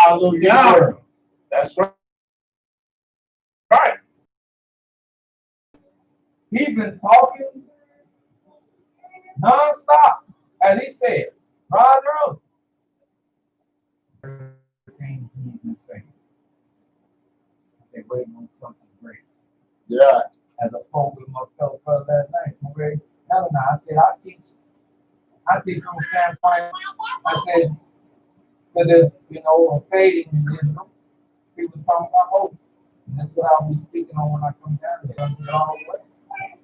Hallelujah. That's right. Right. He's been talking non-stop, as he said, right early. Everything he's been saying. They're waiting on something great. Yeah. As I spoke with my fellow brother last night, I said, I teach from a standpoint, I said, that there's, a fading in Israel. People talking about hope. And that's what I'll be speaking on when I come down there. I'm all the way.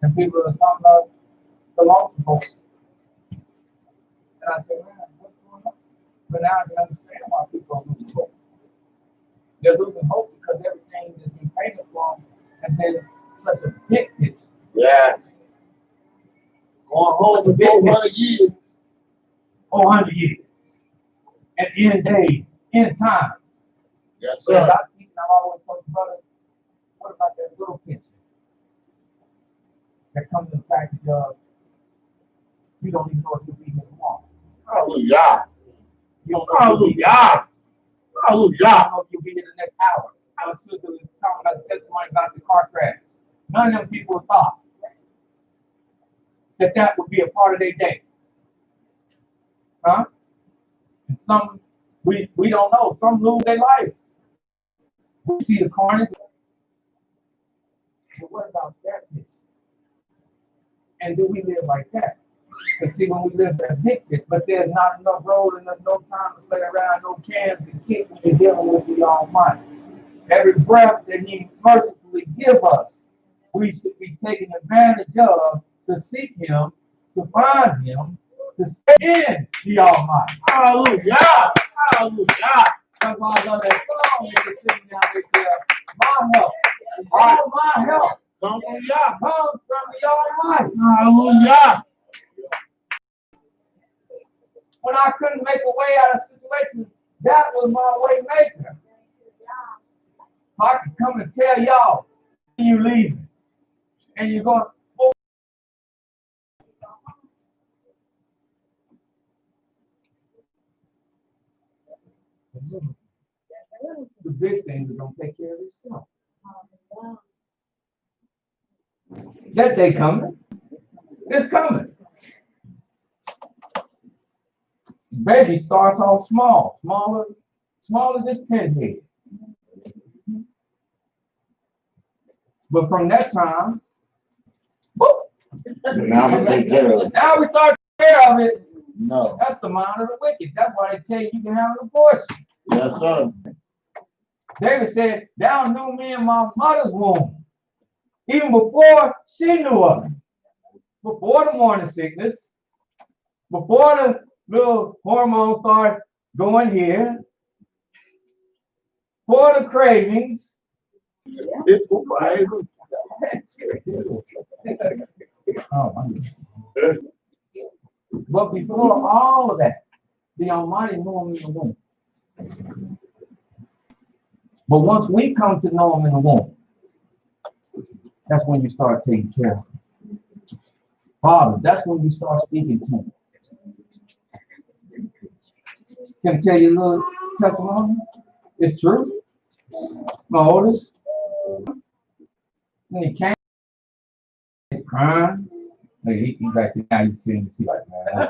And people are talking about the loss of hope. And I said, man, what's going on? But now I can understand why people are losing hope. They're losing hope because everything that's been painted for them has been such a big picture. Yes. Going home for 400 years. 400 years. And end days, end time. Yes, So sir. I teach, and I've always told the brother, what about that little picture? That comes to the fact that you don't even know if you'll be here tomorrow. Hallelujah. You don't know Hallelujah. Hallelujah. You don't know if you'll be here the next hour. Our sister was talking about the testimony about the car crash. None of them people thought that would be a part of their day. Huh? And some, we don't know. Some lose their life. We see the carnage. But what about that picture? And do we live like that? Because see, when we live that big picture, but there's not enough road and no time to play around, no cans to kick when you're dealing with the Almighty. Every breath that He mercifully give us, we should be taking advantage of to seek Him, to find Him, to stay in the Almighty. Hallelujah. Hallelujah. That's why I love that song when you're sitting down there. My help, all my help Hallelujah. comes from the Almighty. Hallelujah. When I couldn't make a way out of situations, that was my way maker. I can come and tell y'all, you leaving, and you're going. Oh. The big things are gonna take care of itself. That day coming. It's coming. Baby starts off small, smaller this pinhead. But from that time, whoop, Now I'm going to take care of it. now we start taking care of it. No. That's the mind of the wicked. That's why they tell you can have an abortion. Yes, sir. David said, thou knew me in my mother's womb, even before she knew of me. Before the morning sickness, before the little hormones start going here, for the cravings. But before all of that, the Almighty knew him in the womb. But once we come to know him in the womb, that's when you start taking care of him. Father, that's when you start speaking to him. Can I tell you a little testimony? It's true. My oldest, when he came, he's crying. Like he back there now, you see him, see like, man.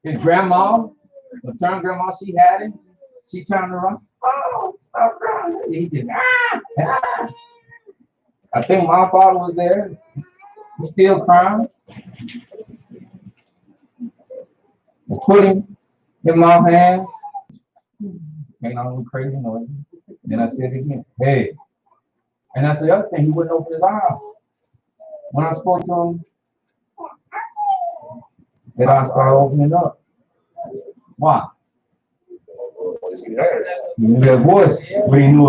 His grandma, maternal grandma, she had him. She turned around, oh, stop crying. He just, I think my father was there. He's still crying. I put him in my hands. Came out with crazy noise. Then I said it again, hey. And that's the other thing, he wouldn't open his eyes. When I spoke to him, his eyes started opening up. Why? He knew that voice, but he knew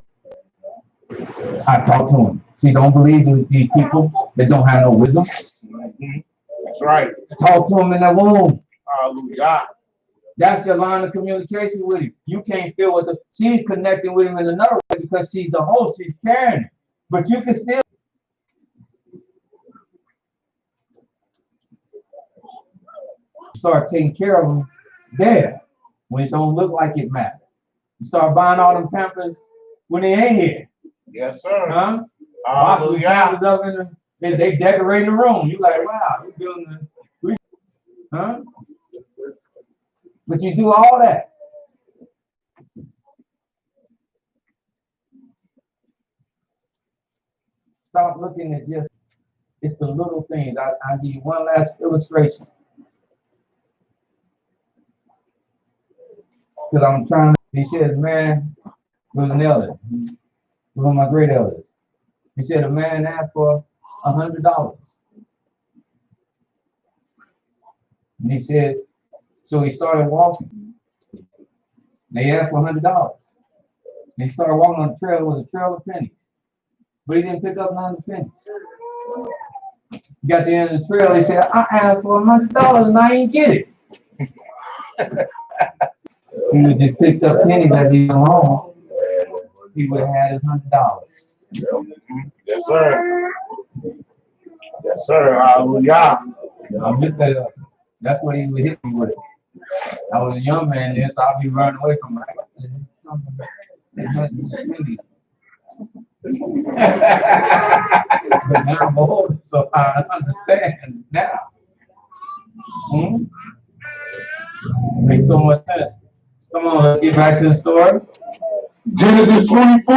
it. I talked to him. See, don't believe these people that don't have no wisdom. That's right. Talk to him in that womb. Hallelujah. That's your line of communication with him. You can't feel with she's connecting with him in another way because she's the host, she's carrying him. But you can still. start taking care of them there when it don't look like it matters. You start buying all them Pampers when they ain't here. Yes, sir. Huh? Watching the Pampers up in they decorating the room. You like, wow, we building huh? But you do all that. Stop looking at just, it's the little things. I'll give you one last illustration. Because I'm trying to, he said, man, was an elder, one of my great elders. He said, a man asked for $100. And he said, so he started walking. They asked for $100. And he started walking on the trail with a trail of pennies. But he didn't pick up none of the pennies. He got to the end of the trail, he said, I asked for $100 and I ain't get it. He would just picked up pennies as he went home. He would have had his $100. Yes, sir. Yes, sir. Hallelujah. I'm just that's what he would hit me with. I was a young man then, so I'd be running away from him. But now I'm older, so I understand now. Makes so much sense. Come on, let's get back to the story. Genesis 24,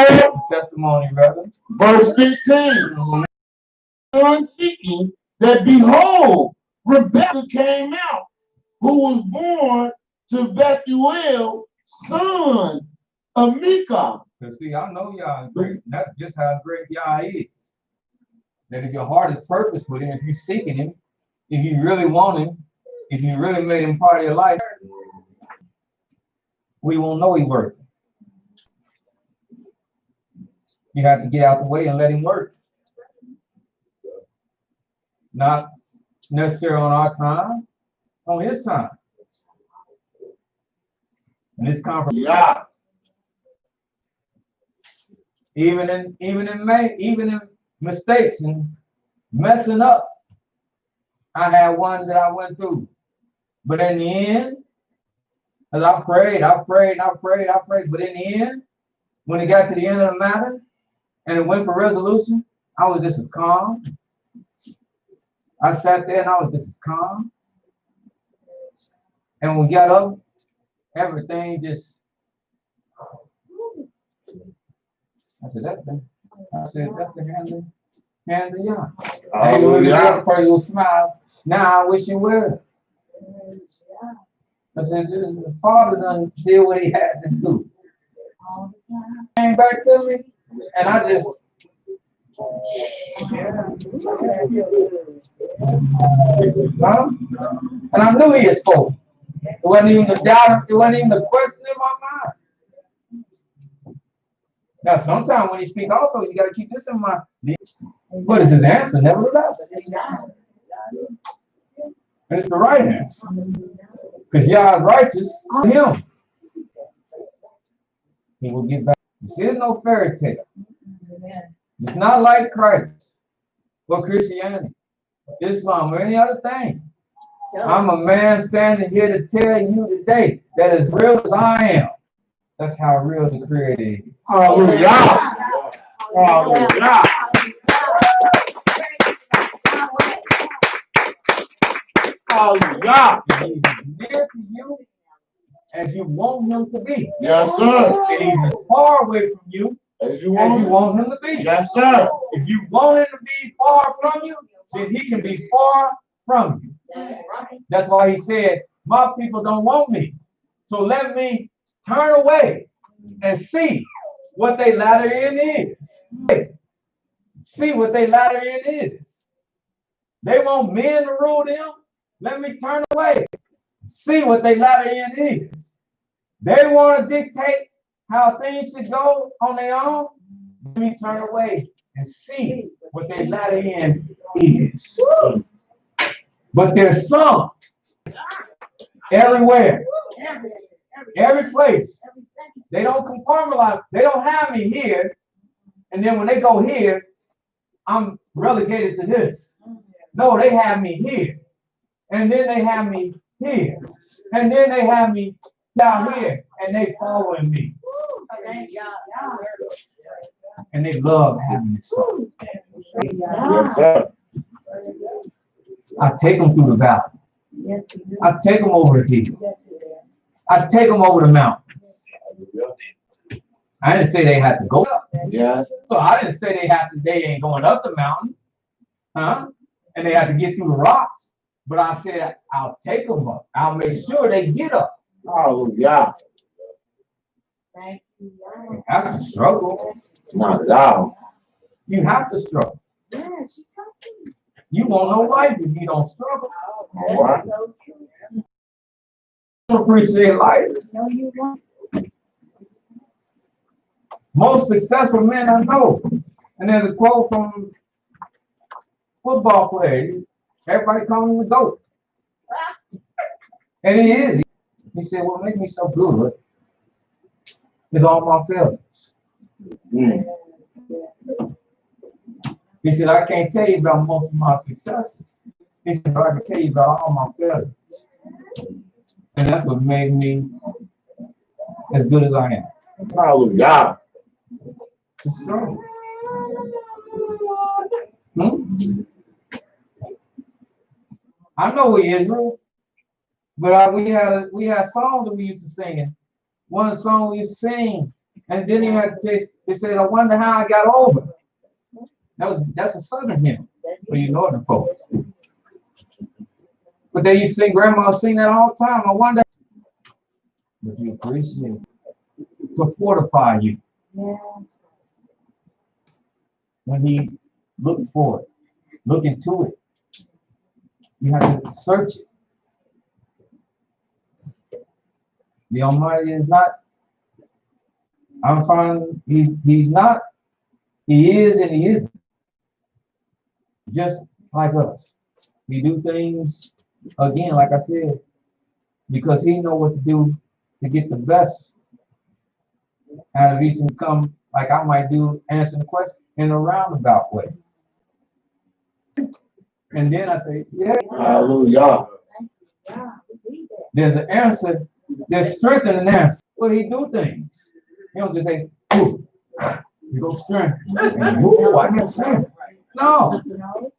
Testimony, brother. verse 15. Seeking that behold, Rebekah came out, who was born to Bethuel, son of Milcah. Because see, I know y'all great. That's just how great y'all is. That if your heart is purpose with him, if you're seeking him, if you really want him, if you really made him part of your life, we won't know he's working. You have to get out the way and let him work. Not necessarily on our time, on his time. And this conference, Yeah. even in mistakes and messing up, I had one that I went through. But in the end, as I prayed, but in the end, when it got to the end of the matter and it went for resolution, I was just as calm. I sat there and I was just as calm. And when we got up, everything just, I said, that's the hand of Yah. Hey, when the other person will smile, now I wish you would. I said, the Father done did what he had to do. Came back to me, and I just, and I knew he had spoken. It wasn't even the doubt, it wasn't even the question in my mind. Now, sometimes when he speaks, also, you got to keep this in mind. What is his answer? Nevertheless. And it's the right answer. Because Yah is righteous on him. He will get back. This is no fairy tale. It's not like Christ or Christianity, Islam, or any other thing. I'm a man standing here to tell you today that as real as I am, that's how real the Creator is. Hallelujah. Hallelujah. Hallelujah. He's near to you as you want him to be. Yes, sir. And he's as far away from you As you want him to be. Yes, sir. If you want him to be far from you, then he can be far from you. That's why he said, my people don't want me. So let me turn away and see what they latter end is. See what they latter end is. They want men to rule them. Let me turn away. See what they latter end is. They want to dictate how things should go on their own. Let me turn away and see what their latter end is. But there's some everywhere, every place. They don't compartmentalize. They don't have me here, and then when they go here, I'm relegated to this. No, they have me here, and then they have me here. And then they have me down here and they following me. And they love having this song. Yes, sir. I take them through the valley. I take them over the hill. I take them over the mountains. I didn't say they had to go up. Yes. So I didn't say they ain't going up the mountain. Huh? And they had to get through the rocks. But I said, I'll take them up. I'll make sure they get up. Hallelujah. Thank you. You have to struggle. Not at all. You have to struggle. Yeah, she comes to me. You won't know life if you don't struggle. Oh, Right. that's so true. You don't appreciate life. No, you won't. Most successful men I know. And there's a quote from football player. Everybody calls him the GOAT. And he is. He said, what makes me so good is all my failures. Mm. He said, I can't tell you about most of my successes. He said, but I can tell you about all my failures. And that's what made me as good as I am. Hallelujah. The struggle. Hmm? I know we Israel, but we had songs that we used to sing. And one song we used to sing, and then you had to taste. It said, "I wonder how I got over." That's a southern hymn for you northern folks. But they used to sing. Grandma sing that all the time. I wonder. But you appreciate it to fortify you Yes. when He looked for it, look into it. You have to search it. The Almighty is not, I'm finding he's not, he is and he isn't. Just like us. We do things, again, like I said, because he knows what to do to get the best out of each and come, like I might do, answer the question in a roundabout way. And then I say, yeah. Hallelujah. Yeah, we need that. There's an answer. There's strength in an answer. Well, he do things. He don't just say, ooh, you go strength. And, ooh, I got strength. No. No,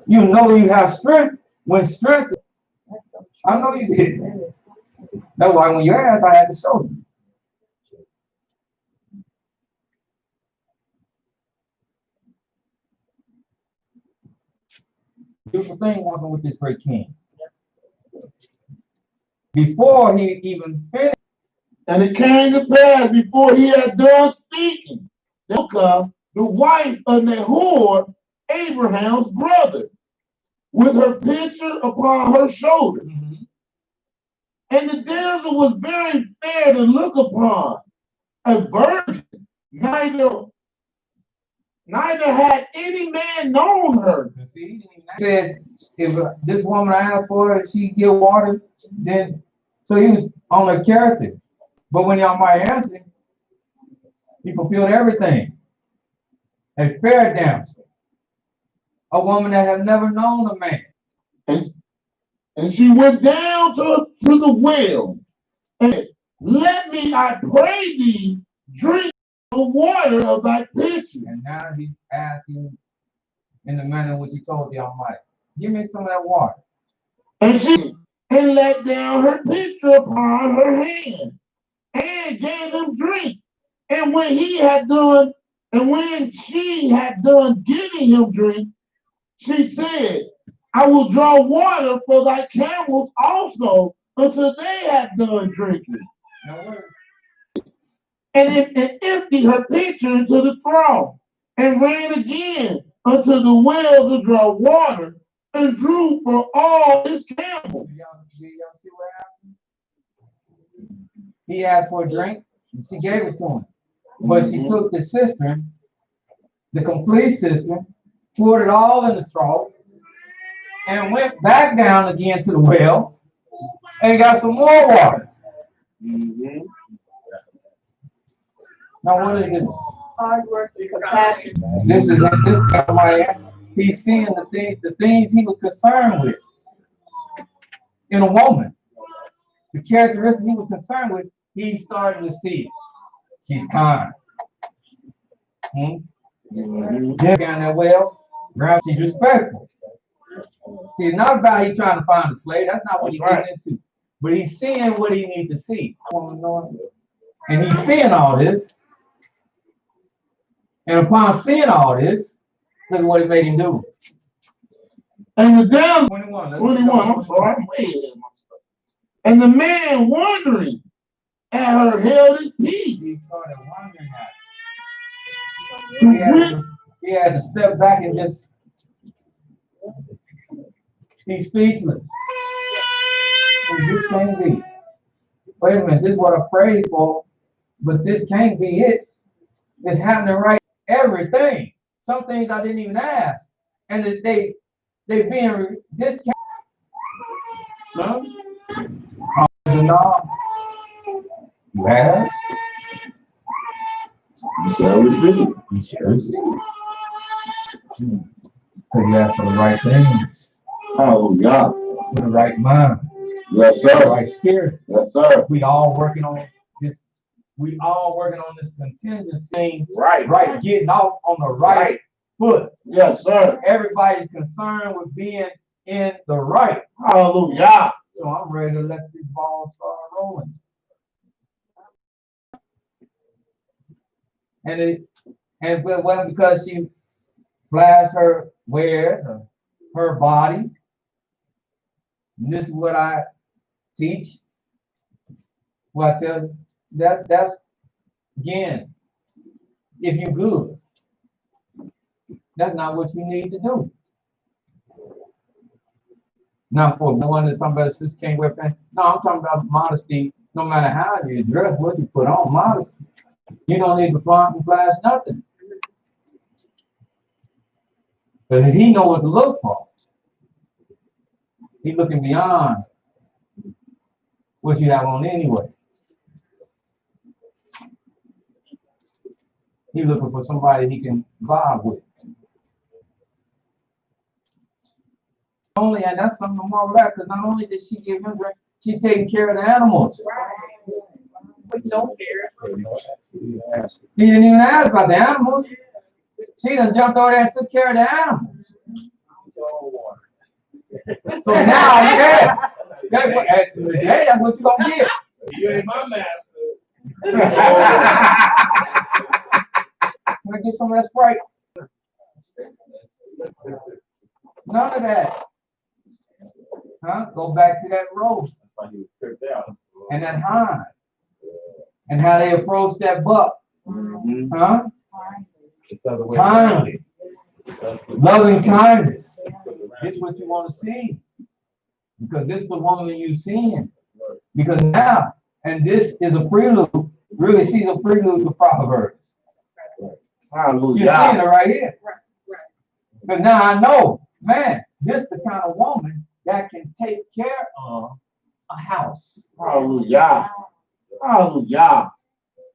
You know you have strength when strength. that's so true. I know you did. That is so true. That's why when you asked, I had to show you. Beautiful thing working with this great king. Before he even finished, And it came to pass before he had done speaking, Milcah, the wife of Nahor, Abraham's brother, with her pitcher upon her shoulder. And the damsel was very fair to look upon, a virgin, neither had any man known her. see, he said, if this woman I asked for her, she give water, then, so he was on her character. But when y'all might answer, he fulfilled everything. A fair damsel, a woman that had never known a man. And she went down to the well and let me, I pray thee, drink the water of thy pitcher. And now he's asking in the manner in which he told the Almighty, give me some of that water. And she let down her pitcher upon her hand and gave him drink. And when she had done giving him drink, she said, I will draw water for thy camels also until they have done drinking. And emptied her pitcher into the trough, and ran again unto the well to draw water, and drew for all his camels. Do y'all see what happened? He asked for a drink, and she gave it to him. But she took the cistern, the complete cistern, poured it all in the trough, and went back down again to the well, and got some more water. Mm-hmm. Now what is this? Hard work and compassion. This guy, he's seeing the things he was concerned with. in a woman. The characteristics he was concerned with, he's starting to see. She's kind. Yeah, down that well, ground, she's respectful. See, it's not about he trying to find a slave. That's not what he's getting into. But he's seeing what he needs to see. And he's seeing all this. And upon seeing all this, look at what it made him do. And the damsel, 21. 21, I'm sorry, I'm way ahead of myself. And the man wondering at her held his peace. He started wondering at it. To He had to step back and just be speechless. And this can't be. Wait a minute, this is what I prayed for, but this can't be it. It's happening right. Everything. Some things I didn't even ask. And that they being this can't. No? No. You ask. You shall receive. You shall receive. Because you ask for the right things. Hallelujah. With the right mind. Yes, The sir. right spirit. Yes, sir. We all working on this. We all working on this contingency. Right. Right. Getting off on the right foot. Yes, sir. Everybody's concerned with being in the right. Hallelujah. So I'm ready to let this ball start rolling. And well, because she flashed her wares, her body. And this is what I teach. What I tell you, that's again, if you're good, that's not what you need to do. Now, for the one that's talking about sister can't wear pants. No, I'm talking about modesty. No matter how you dress, what you put on, modesty. You don't need to flaunt and flash nothing. Because he know what to look for. He's looking beyond what you have on anyway. He's looking for somebody he can vibe with. And that's something more about, because not only did she give him drink, she taking care of the animals. But you don't care. He didn't even ask about the animals. She done jumped over there and took care of the animals. So now, yeah, that's what, at the end of the day, that's what you gonna get. You ain't my master. Can I get some of that Sprite? None of that. Huh? Go back to that road and that hind and how they approach that buck. Huh? Kindly. Loving kindness. It's what you want to see. Because this is the woman you're seeing. Because now, and this is a prelude, really, she's a prelude to Proverbs. Hallelujah. You're seeing her right here. Because now I know, man, this is the kind of woman that can take care of a house. Hallelujah. Hallelujah.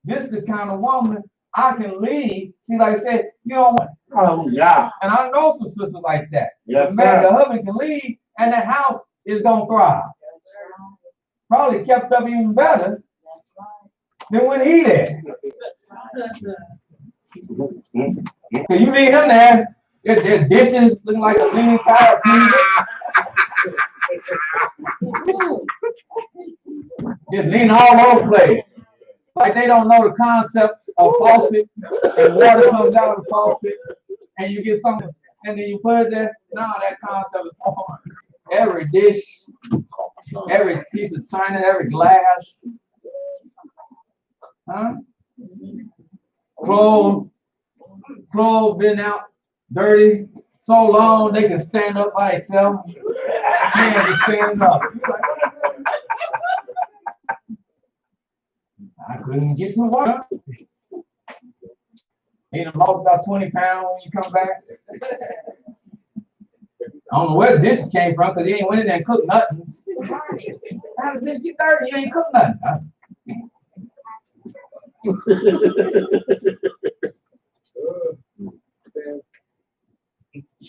This is the kind of woman I can leave. See, like I said, you know what? Hallelujah. And I know some sisters like that. Yes, The man, sir. the husband can leave, and the house is gonna thrive. Probably kept up even better than when he there. Cause you leave him there, their dishes looking like a leaning tower. Just leaning all over the place. Like they don't know the concept of faucet and water comes out of the faucet and you get something and then you put it there. No, that concept is foreign. Every dish, every piece of china, every glass. Huh? Clothes been out dirty so long they can stand up by themselves. Hands are standing up. I couldn't get to work. He done lost about 20 pounds when you come back. I don't know where the dishes came from because he ain't went in there and cooked nothing. How did this get dirty? You ain't cooked nothing.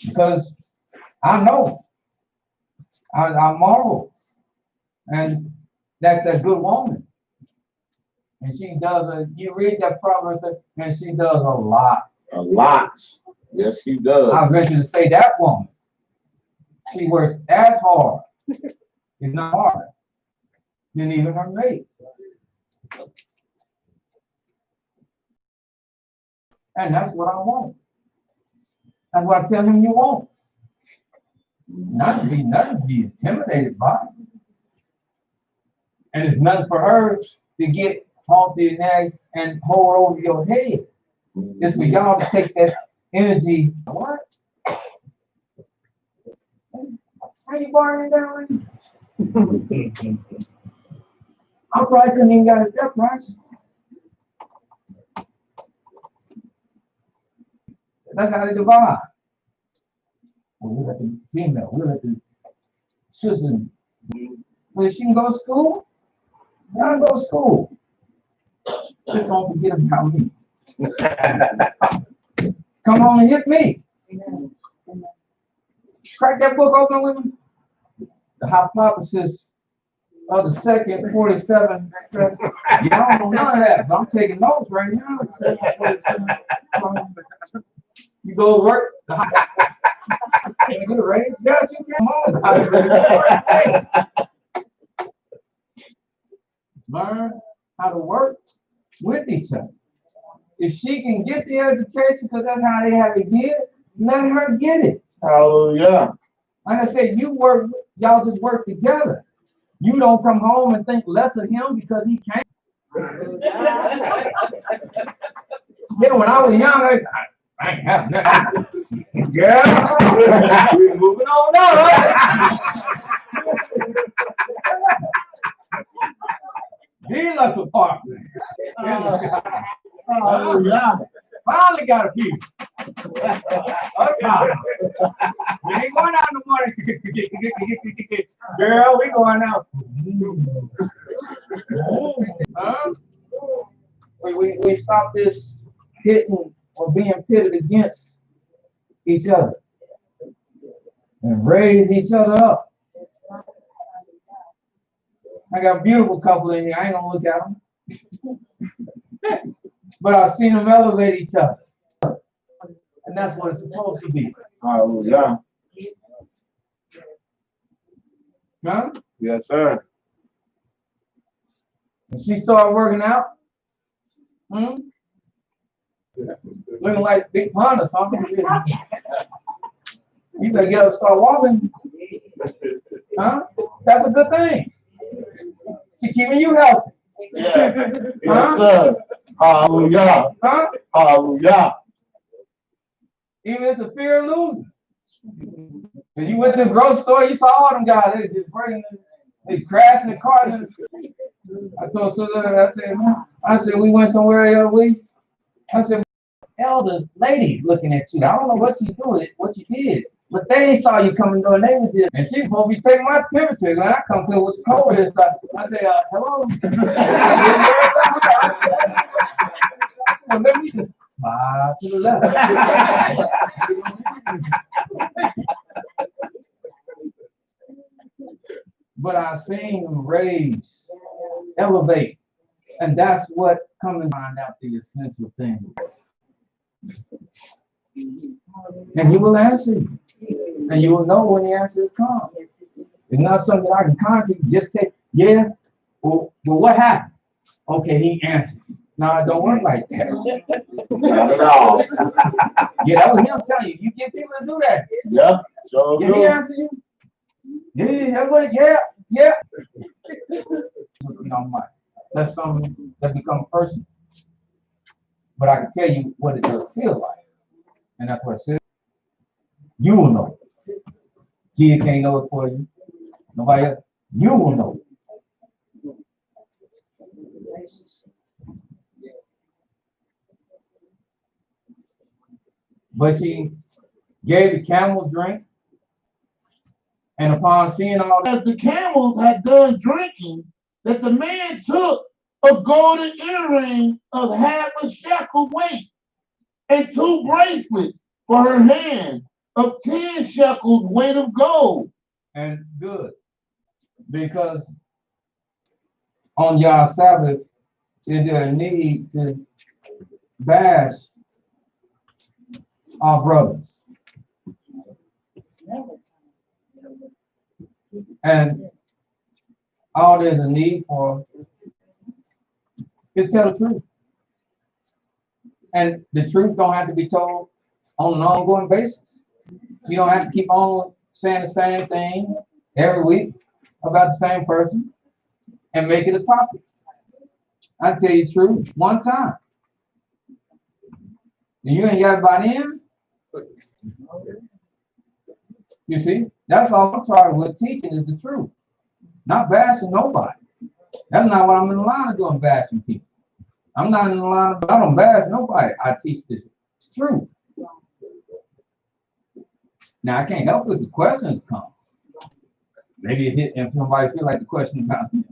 Because I know. I marvel And that's a good woman. And she does you read that proverb, and she does a lot. A lot. Yes, she does. I venture to say that woman, she works as hard, if not harder, than even her mate. And that's what I want. That's what I tell him you want. Not to be intimidated by it. And it's nothing for her to get haughty and hold over your head. It's for y'all to take that energy. What? How you borrowing down? I probably couldn't even got it that price. That's how they divide. Well, we let the female, we let the sister. Well, she can go to school. Y'all go to school. Just don't forget about me. Come on and hit me. Crack that book open with me. The hypothesis of the second 47. You don't know none of that, but I'm taking notes right now. You go to work. Can I get a raise? Yes, you can. Learn how to work with each other. If she can get the education, because that's how they have it get, let her get it. Hallelujah. Like I said, y'all just work together. You don't come home and think less of him because he can't. Yeah, when I was young, I ain't have nothing. Yeah, we're moving on now. Be less apart. Hallelujah. Finally got a piece. Okay. We ain't going out in the morning. Girl, we going out. Huh? We stop this hitting or being pitted against each other and raise each other up. I got a beautiful couple in here. I ain't gonna look at them. But I've seen them elevate each other. And that's what it's supposed to be. Hallelujah. Huh? Yes, sir. And she started working out. Looking like Big Pun or something. You better get up and start walking. Huh? That's a good thing. She's keeping you healthy. Yeah. Yes, sir. Hallelujah. Huh? Hallelujah. Even if the fear of losing. When you went to the grocery store, you saw all them guys. They just bringing, they crashing the car. I told Sister, I said, we went somewhere the other week. I said, elders, ladies looking at you. I don't know what you do, what you did. But they saw you coming down there with this. And she supposed to be taking my temperature. And I come here with the COVID and stuff. I said, hello. I said, well, let me just slide to the left. But I've seen them raise, elevate. And that's what coming to find out the essential things. And he will answer you. And you will know when the answers come. It's not something I can concrete, just take, yeah, well, what happened? Okay, he answered. No, it don't work like that. Not at all. Yeah, that was him telling you. You get people to do that. Yeah, so Did he answer you? Yeah, that's what, yeah. That's something that becomes personal. But I can tell you what it does feel like. And that's what I said. You will know. Kid can't know it for you. Nobody else. You will know. But she gave the camels drink. And upon seeing all that, as the camels had done drinking, that the man took a golden earring of half a shekel weight and 2 bracelets for her hand of 10 shekels weight of gold. and good. Because on y'all Sabbath, is there a need to bash our brothers? And all there's a need for is tell the truth. And the truth don't have to be told on an ongoing basis. You don't have to keep on saying the same thing every week about the same person and make it a topic. I tell you the truth one time. And you ain't got to buy in. You see, that's all I'm trying with teaching is the truth. Not bashing nobody. That's not what I'm in the line of doing, bashing people. I'm not in the line of, I don't bash nobody. I teach this truth. Now I can't help it if the questions come. Maybe it hit and somebody feel like the question about them.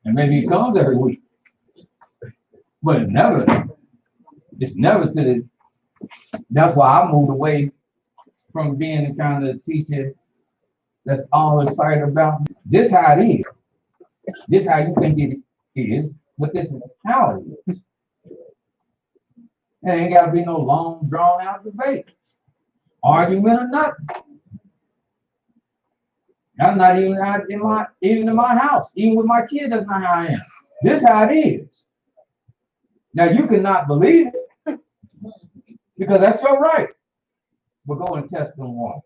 And maybe it comes every week. But it's never to the, that's why I moved away from being the kind of teacher that's all excited about this how it is. This how you think it is, but this is how it is. It ain't gotta be no long drawn out debate. Argument or nothing. I'm not even out in my house. Even with my kids, that's not how I am. This is how it is. Now you cannot believe it because that's your right. But go and test them waters.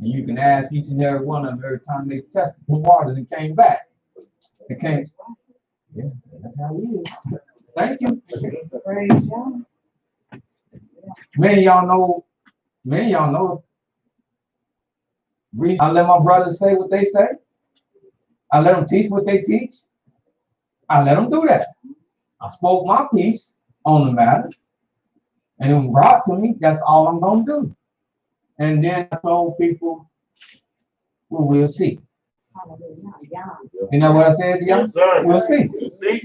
And you can ask each and every one of them every time they tested the waters and came back. They came. Yeah, that's how it is. Thank you. Many of y'all know. I let my brothers say what they say. I let them teach what they teach. I let them do that. I spoke my piece on the matter. And it was brought to me, that's all I'm going to do. And then I told people, well, we'll see. You know what I said to y'all? Yes, sir. We'll see. We'll see.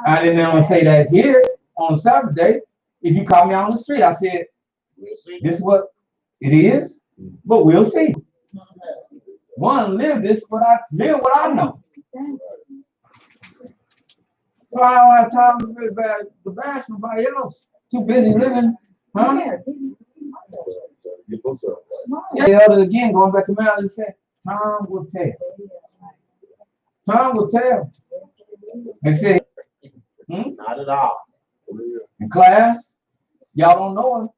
I didn't want to say that here on Saturday. If you caught me on the street, I said, We'll see. this is what it is, but we'll see. One, live this, but I live what I know. So I don't have time to bash somebody else. Too busy living, huh? Yeah, the other again, going back to Maryland, he said, time will tell. Time will tell. They said, Not at all. in class, y'all don't know him,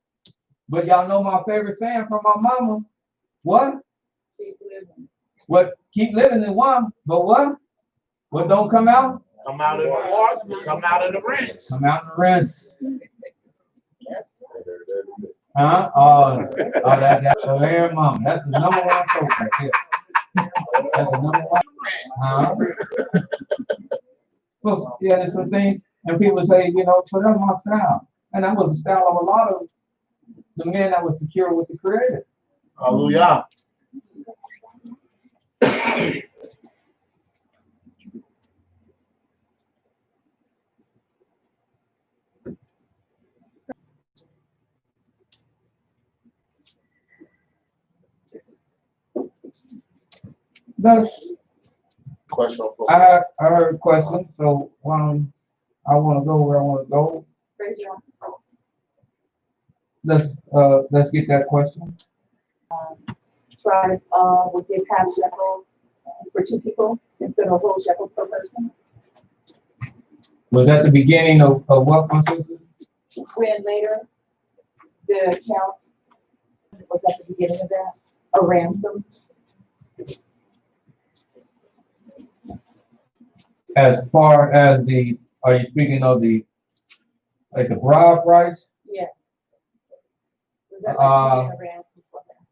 but y'all know my favorite saying from my mama. What? What? Keep living in one, but what? What don't come out? Come out in the wash, come out in the rinse. Come out in the rinse. Huh? Oh, that's the very mom. That's the number one coach right there. That's the number one. Huh? So, yeah, there's some things, and people say, you know, so that's my style. And that was the style of a lot of the men that was secure with the Creator. Hallelujah. Thus, Question. I heard a question, so I want to go where I want to go. Let's get that question. Tries would give half shekel for two people instead of a whole shekel per person. Was that the beginning of what, my sister? When later the account was at the beginning of that, a ransom. As far as are you speaking of the bride price? Yeah. Was that like a ransom for that?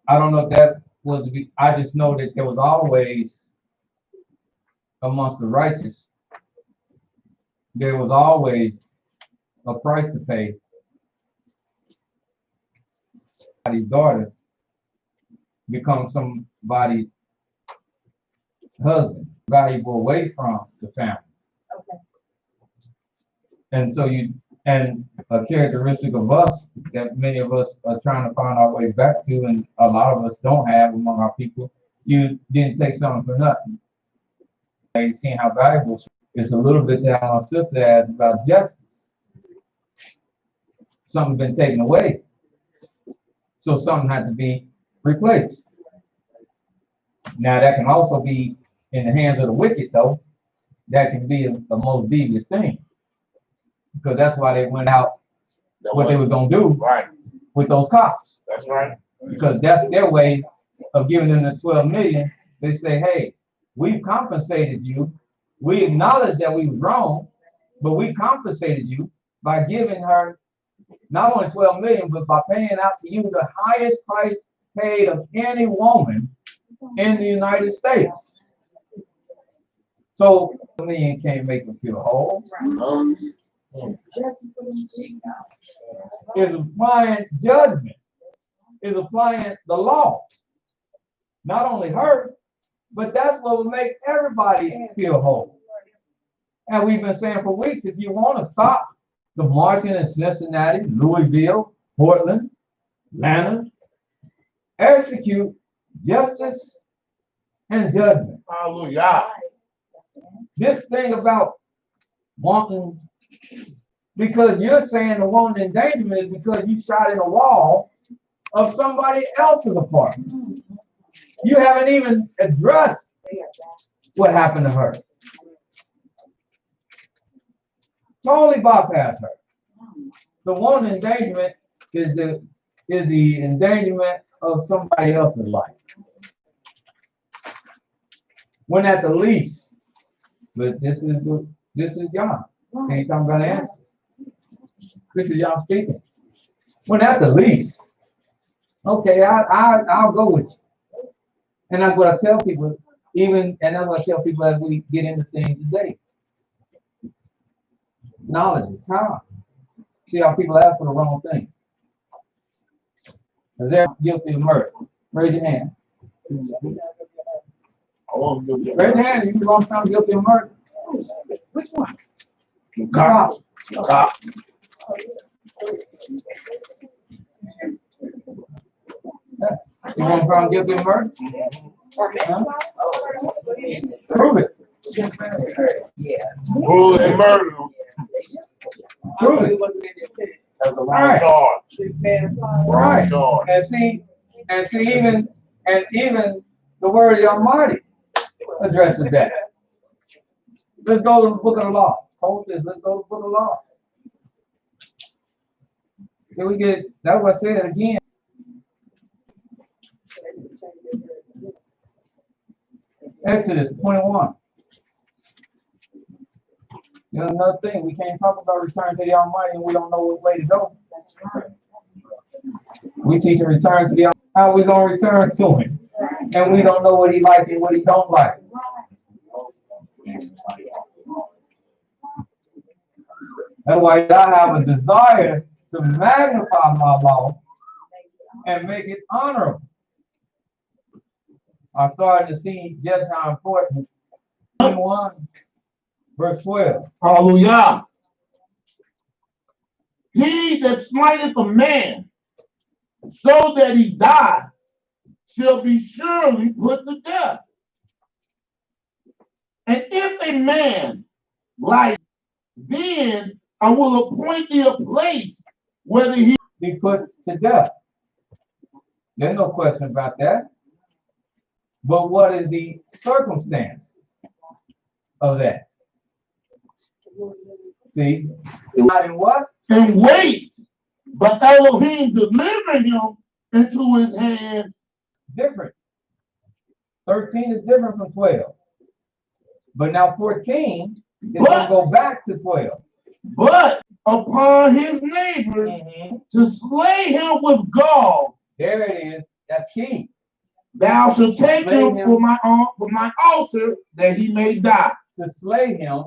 I don't know if that was I just know that there was always amongst the righteous, there was always a price to pay. Somebody's daughter becomes somebody's husband, valuable away from the family. Okay. And so you And a characteristic of us that many of us are trying to find our way back to, and a lot of us don't have among our people, you didn't take something for nothing. You've seen how valuable it's a little bit that our sister asked about justice. Something's been taken away. So something had to be replaced. Now that can also be in the hands of the wicked, though. That can be the most devious thing. Because that's why they went out what they were going to do Right. with those costs. That's right. Because that's their way of giving them the 12 million. They say, hey, we've compensated you. We acknowledge that we were wrong, but we compensated you by giving her not only 12 million, but by paying out to you the highest price paid of any woman in the United States. So, $1 million can't make them feel whole. Is applying judgment, is applying the law. Not only her, but that's what will make everybody feel whole. And we've been saying for weeks, if you want to stop the marching in Cincinnati, Louisville, Portland, Atlanta, execute justice and judgment. Hallelujah. This thing about wanting, because you're saying the wanting endangerment is because you shot in a wall of somebody else's apartment. You haven't even addressed what happened to her. Totally bypass her. The wanting endangerment is the endangerment of somebody else's life. When at the least, but this is y'all. See, you talking about answers. This is y'all speaking. When at the least, okay, I'll go with you. And that's what I tell people, and that's what I tell people as we get into things today. Knowledge, power. See how people ask for the wrong thing. Is there guilty of murder? Raise your hand. Raise your hand. You wrong time guilty of murder. Which one? Cop. Cop. You want to find guilty of murder? Huh? Prove it. Prove and murder. Prove it. That's the wrong charge. Right. Wrong charge. And see, even the word of the Almighty addresses that. Let's go to the book of the law. Hold this. Let's go to the book of the law. Then we get, that's what I said again. Exodus 21. You know, another thing, we can't talk about return to the Almighty and we don't know which way to go. We teach him return to the Almighty. How are we going to return to him? And we don't know what he likes and what he don't like. That's why I have a desire to magnify my law and make it honorable. I'm starting to see just how important 21 verse 12. Hallelujah. He that smiteth a man so that he die shall be surely put to death. And if a man lies, then I will appoint thee a place whether he Be put to death. There's no question about that. But what is the circumstance of that? See, not in what? and wait, but Elohim deliver him into his hand. Different. 13 is different from 12. But now 14 is going to go back to 12. But upon his neighbor to slay him with gall. There it is. That's key. Thou shalt take Slay him him. for my altar that he may die. To slay him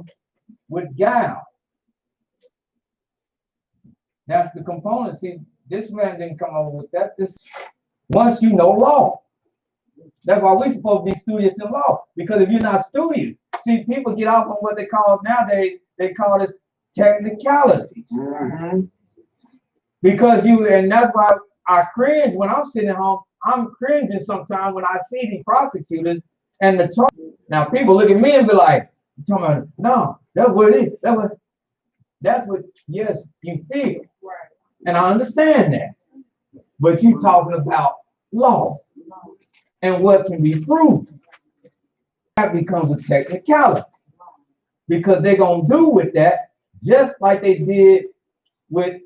with guile. That's the component. See, this man didn't come up with that. Once you know law. That's why we're supposed to be studious in law. Because if you're not studious, see, people get off on what they call nowadays, they call this technicalities. Mhm. Because and that's why I cringe when I'm sitting at home. I'm cringing sometimes when I see the prosecutors and the charge. Now people look at me and be like, "You talking about no, that's what it is. That's what yes, you feel." Right. And I understand that. But you talking about law and what can be proven. That becomes a technicality. Because they're gonna do with that just like they did with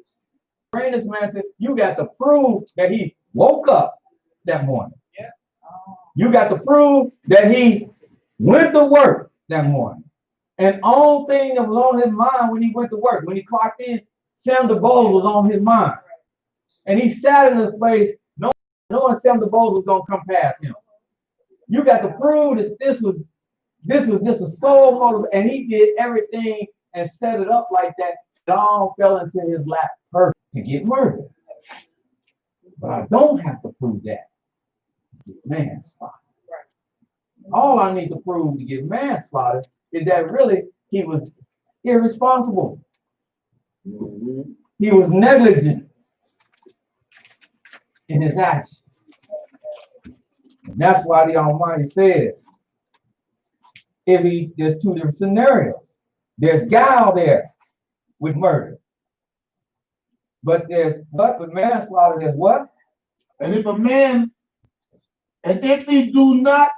Brandon's man. You got to prove that he woke up that morning. You got to prove that he went to work that morning. And all thing that was on his mind when he went to work, when he clocked in, Sam DeBose was on his mind. And he sat in his place knowing Sam DeBose was gonna come past him. You got to prove that this was just a sole motive, and he did everything and set it up like that. It all fell into his lap perfect to get murdered. But I don't have to prove that. Manslaughter. All I need to prove to get manslaughter is that really he was irresponsible. Mhm. He was negligent in his action. And that's why the Almighty says, there's two different scenarios. There's guile there with murder. But there's what with manslaughter, there's what? And if he do not,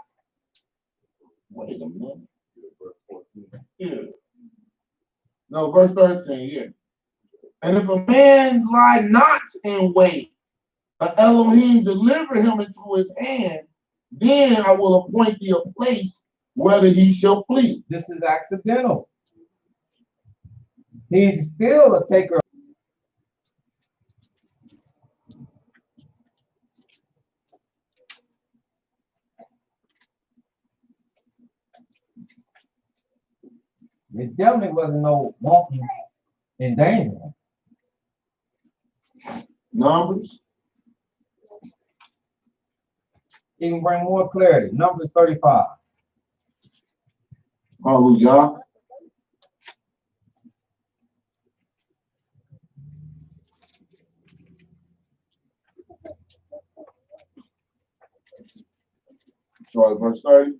wait a minute. Yeah. No, verse 13, yeah. And if a man lie not in wait, but Elohim deliver him into his hand, then I will appoint thee a place whether he shall flee. This is accidental. He's still a taker. It definitely wasn't no walking in danger. Numbers. Even bring more clarity. Numbers 35. Hallelujah. Start at verse 30.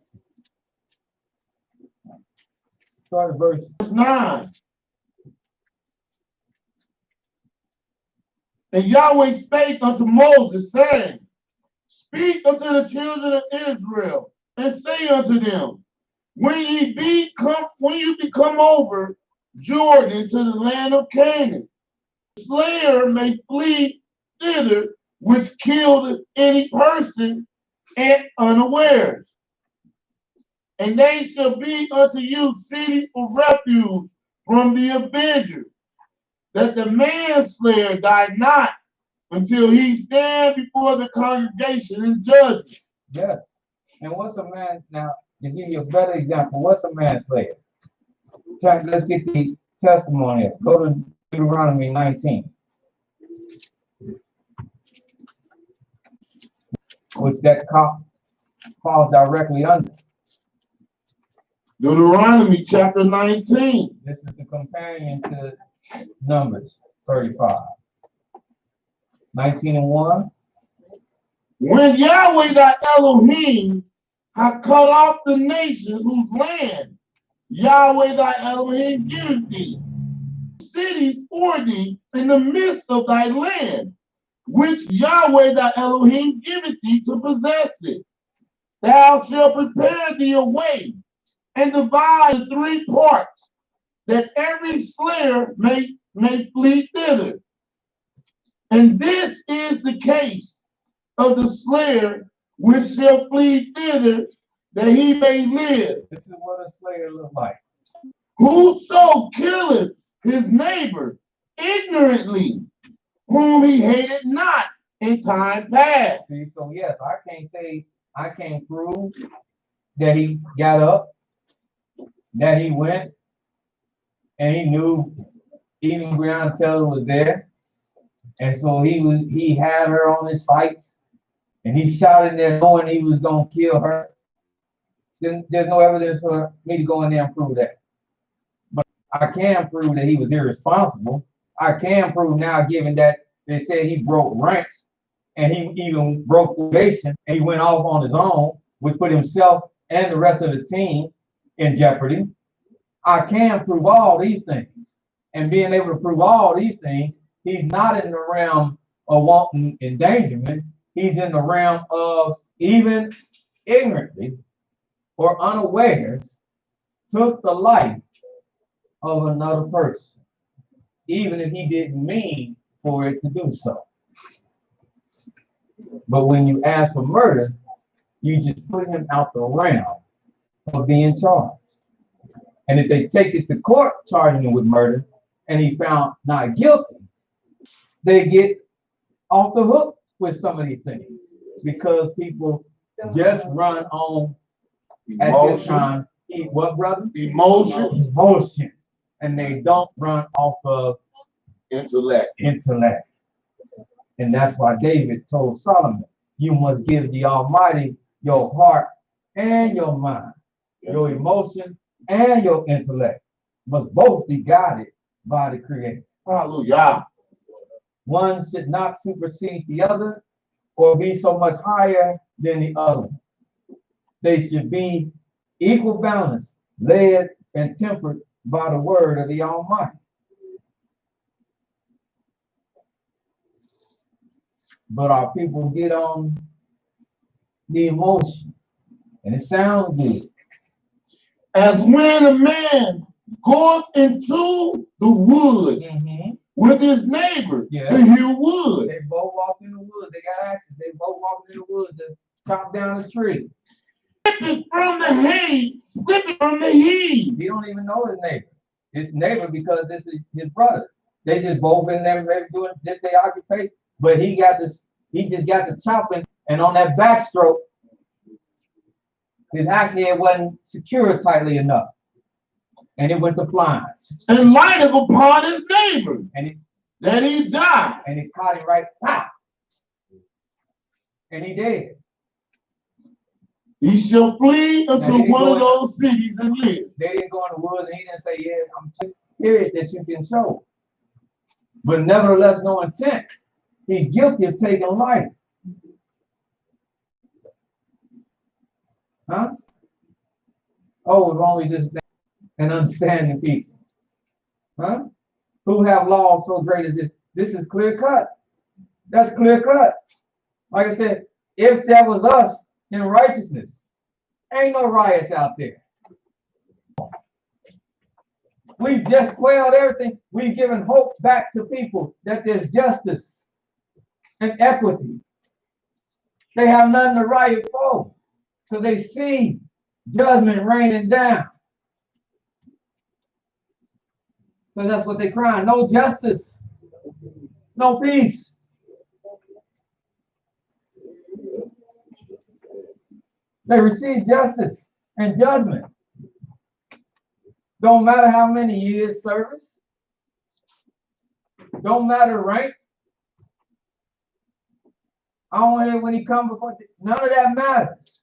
Start at verse 9. And Yahweh spake unto Moses, saying, Speak unto the children of Israel, and say unto them, when you become over Jordan to the land of Canaan, the slayer may flee thither, which killed any person at unawares. And they shall be unto you cities for refuge from the avenger, that the manslayer die not until he stand before the congregation in judgment. yes. And what's a man now? To give you a better example, what's a manslayer? Let's get the testimony. Go to Deuteronomy 19, which that falls directly under. Deuteronomy chapter 19. This is the companion to Numbers 35. 19 and 1. When Yahweh thy Elohim hath cut off the nations whose land Yahweh thy Elohim giveth thee, cities for thee in the midst of thy land, which Yahweh thy Elohim giveth thee to possess it, thou shalt prepare thee a way and divide the 3 parts, that every slayer may flee thither. And this is the case of the slayer which shall flee thither, that he may live. This is what a slayer looks like. Whoso killeth his neighbor ignorantly, whom he hated not in time past. See, so yes, I can't prove that he got up, that he went, and he knew even Breonna Taylor was there. And so he had her on his sights, and he shot in there knowing he was gonna kill her. There's no evidence for me to go in there and prove that. But I can prove that he was irresponsible. I can prove now, given that they said he broke ranks and he even broke probation and he went off on his own, which put himself and the rest of the team in jeopardy. I can prove all these things. And being able to prove all these things, he's not in the realm of wanton endangerment. He's in the realm of even ignorantly or unawares took the life of another person, even if he didn't mean for it to do so. But when you ask for murder, you just put him out the realm of being charged. And if they take it to court charging him with murder and he found not guilty, they get off the hook with some of these things because people just run on at this time. What, brother? Emotion. And they don't run off of intellect. And that's why David told Solomon, you must give the Almighty your heart and your mind, your emotion and your intellect must both be guided by the Creator. Hallelujah. One should not supersede the other or be so much higher than the other. They should be equal balance, led and tempered by the word of the Almighty. But our people get on the emotion, and it sounds good. As when a man goes into the wood with his neighbor to hew wood. They both walk in the woods. They got axes. They both walk in the woods to chop down a tree. Slipping from the hay, slipping from the heat. He don't even know his neighbor. His neighbor because this is his brother. They just both been there maybe doing this their occupation. But he just got the chopping, and on that backstroke, his axe head wasn't secured tightly enough. And it went to flying. And lighted upon his neighbor. And then he died. And it caught him right, pow. And he dead. He shall flee unto one of those cities and live. They didn't go in the woods and he didn't say, yeah, I'm period that you can show. But nevertheless, no intent. He's guilty of taking life. Huh? Oh, if only this and understanding people. Huh? Who have laws so great as this. This is clear cut. That's clear cut. Like I said, if that was us in righteousness, ain't no riots out there. We've just quelled everything. We've given hopes back to people that there's justice and equity. They have nothing to riot for because they see judgment raining down. Because that's what they're crying. No justice. No peace. They receive justice and judgment. Don't matter how many years service. Don't matter rank. I don't hear when he comes before. None of that matters.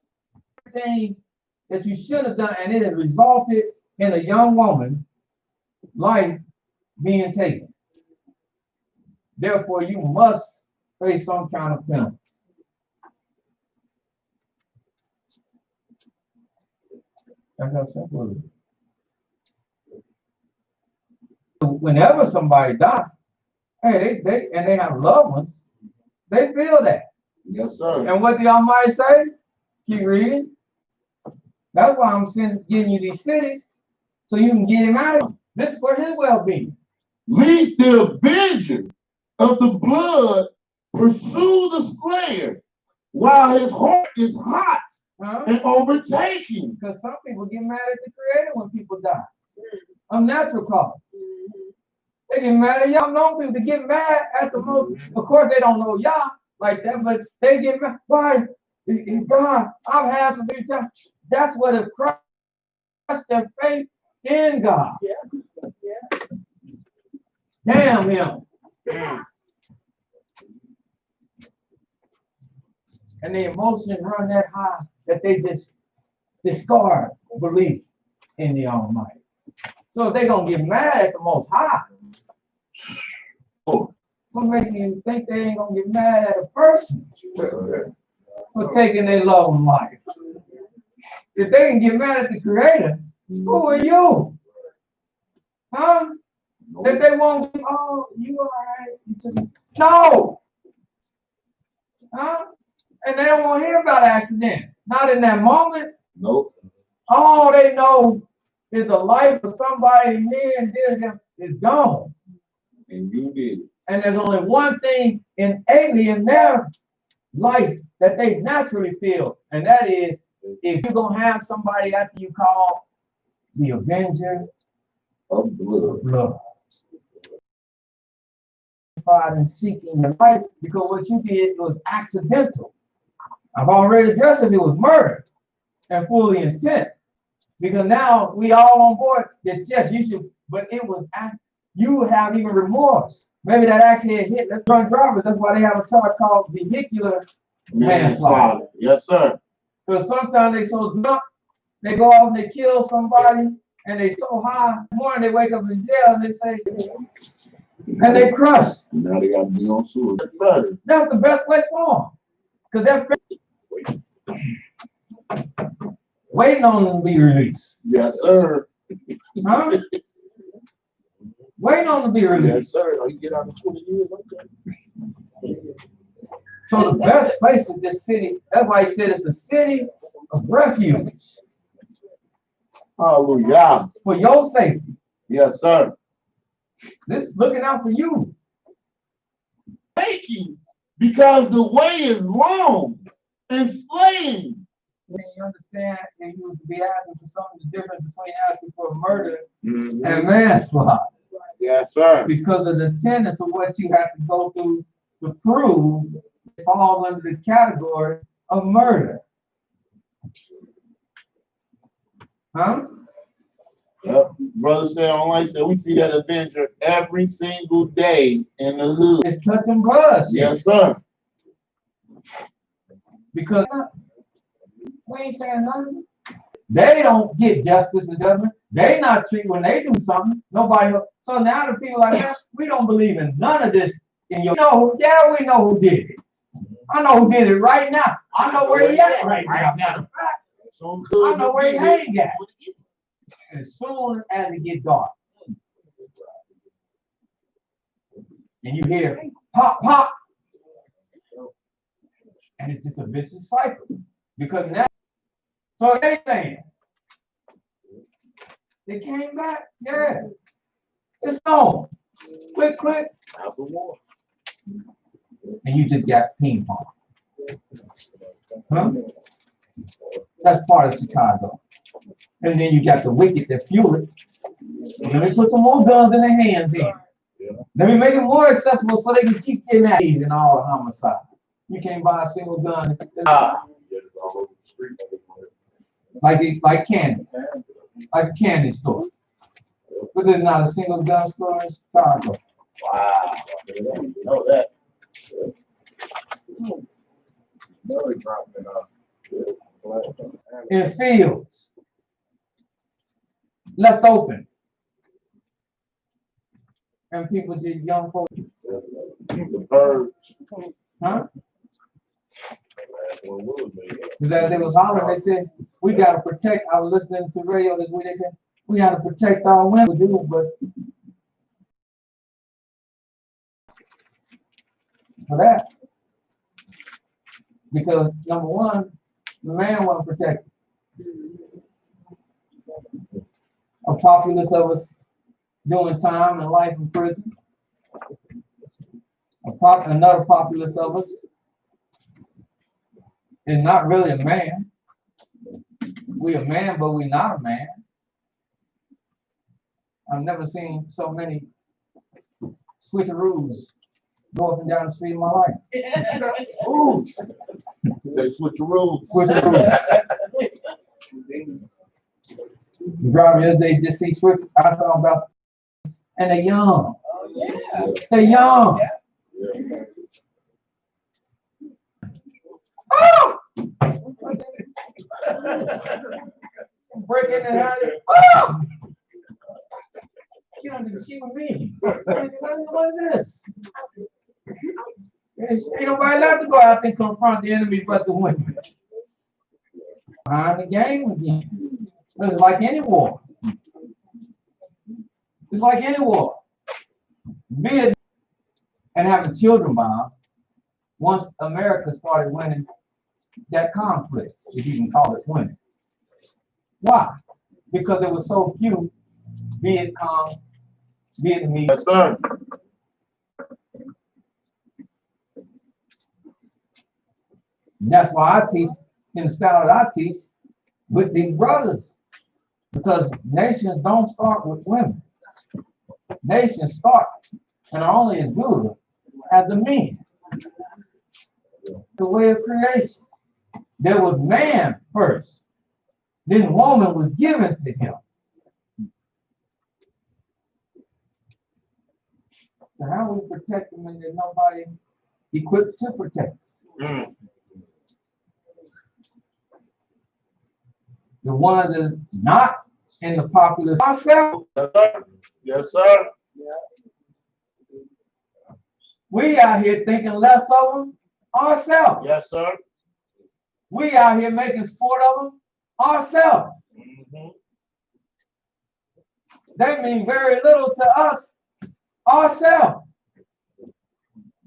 Everything that you should have done, and it has resulted in a young woman's life being taken. Therefore, you must face some kind of penalty. That's how simple it is. Whenever somebody dies, hey, they have loved ones, they feel that. Yes, sir. And what the Almighty say? Keep reading. That's why I'm giving you these cities, so you can get him out of them. This is for his well-being. Lest the avenger of the blood pursue the slayer while his heart is hot and overtaking. Because some people get mad at the Creator when people die. Unnatural cause. They get mad at y'all. Know people to get mad at the most. Of course, they don't know y'all like that, but they get mad. Why? God, I've had some big times. That's what have crushed their faith in God. Yeah. Damn him. And the emotions run that high that they just discard belief in the Almighty. So if they're gonna get mad at the Most High, Oh. what makes you think they ain't gonna get mad at a person for taking their love of life? If they can get mad at the Creator, who are you? Huh? That they won't, oh, you all right. No. Huh? And they don't want to hear about accident. Not in that moment. Nope. All they know is the life of somebody near and dear to them is gone. And you did it. And there's only one thing innately in their life that they naturally feel, and that is if you're gonna have somebody after you call the avenger Of blood. blood. And seeking your life because what you did was accidental. I've already addressed if it was murder and fully intent. Because now we all on board that yes, you should, but it was you have even remorse. Maybe that accident hit the drunk drivers. That's why they have a charge called vehicular manslaughter. Yes, sir. Because sometimes they so drunk, they go off and they kill somebody, and they so high. In the morning they wake up in jail and they say, and they crush. Now they got to be on suicide. Yes, sir. That's the best place for them. Because they're waiting on them to be released. Yes, sir. Huh? Waiting on them to be Yes, released. sir. Oh, you get out in 20 years. Okay. So the best place in this city, that's why he said it's a city of refuge Hallelujah. for your safety. Yes, sir. This is looking out for you. Thank you. Because the way is long and slaying. When you understand that you would be asking for something, the difference between asking for murder Mhm. and manslaughter. Yes, sir. Because of the tenets of what you have to go through to prove it falls under the category of murder. Huh? Yep. Brother said online said we see that Avenger every single day in the hood. It's touching blood. Yes, sir. Because we ain't saying nothing. They don't get justice and judgment. They not treat when they do something. Nobody. So now the people like that, we don't believe in none of this. In your, yeah, we know who did it. I know who did it right now. I know where he at right now. I know where he hang at. As soon as it gets dark, and you hear pop, pop, and it's just a vicious cycle. Because now, so they saying, they came back, yeah, it's on. Click, click, and you just got ping pong. Huh? That's part of Chicago. And then you got the wicked that fuel it. Let me put some more guns in their hands then. Let me make it more accessible so they can keep getting at these and all the homicides. You can't buy a single gun like candy, like a candy store. But there's not a single gun store in Chicago. Wow. You know that. In fields, left open. And people just young folks. The birds. Huh? Because as they was hollering, they said, we got to protect, I was listening to radio this week, they said, we got to protect our women, but for that, because number one, the man wasn't protected. A populace of us doing time and life in prison. Another populace of us is not really a man. We a man, but we not a man. I've never seen so many switcheroos go up and down the street in my life. Ooh. Say switcheroos. Switcheroos. The driver the other day just see switch. I saw about, and they're young. They're young. Oh! Breaking it out. Oh! She with me. What is this? Ain't nobody allowed to go out and confront the enemy but the women. Behind the game again. It's like any war. It's like any war. Be it and having children bomb once America started winning that conflict, if you can call it winning. Why? Because there were so few Vietnamese. Yes, sir. And that's why I teach in the style that I teach with these brothers. Because nations don't start with women. Nations start and are only as good as the men. The way of creation. There was man first. Then woman was given to him. So how we protect them when there's nobody equipped to protect them? The one that's not in the populace ourselves. Yes, sir. Yes, sir. We out here thinking less of them ourselves. Yes, sir. We out here making sport of them ourselves. They mean very little to us ourselves.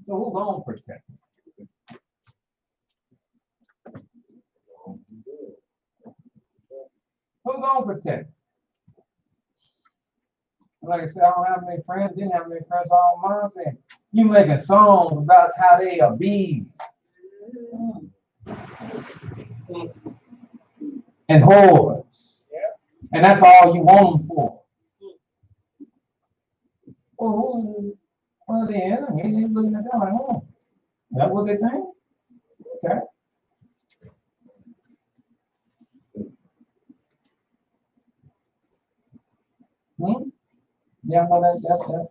So who's gonna protect them? Who's gonna protect them? Like I said, I don't have many friends, didn't have many friends, all mine saying, you making songs about how they abuse and whores. And that's all you want them for. Well, the enemy, they looking at them like, oh, that's what they think? Okay. Yeah, no, that.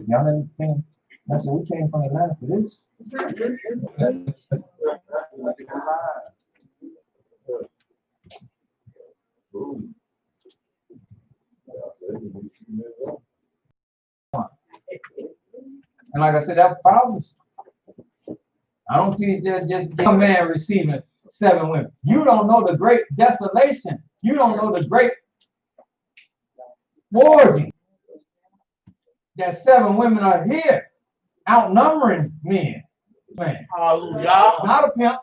Y'all didn't think, that's what we came from Atlanta for this. And like I said, that problems. I don't teach that just one man receiving 7 women. You don't know the great desolation. You don't know the great orgy. That 7 women are here, outnumbering men. Man. Hallelujah. Not a pimp,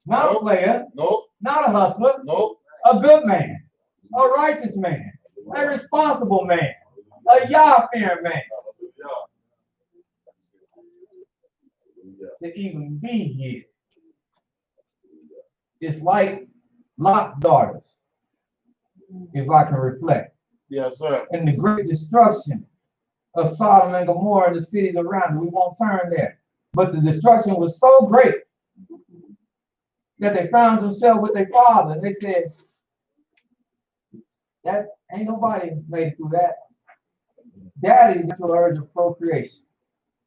not a player, Nope. not a hustler, Nope. a good man, a righteous man, a responsible man, a Yah-fearing man. To even be here. It's like Lot's daughters, if I can reflect. Yes, sir. And the great destruction of Sodom and Gomorrah and the cities around it. We won't turn there. But the destruction was so great that they found themselves with their father. And they said, that ain't nobody made it through that. Daddy's natural urge of procreation.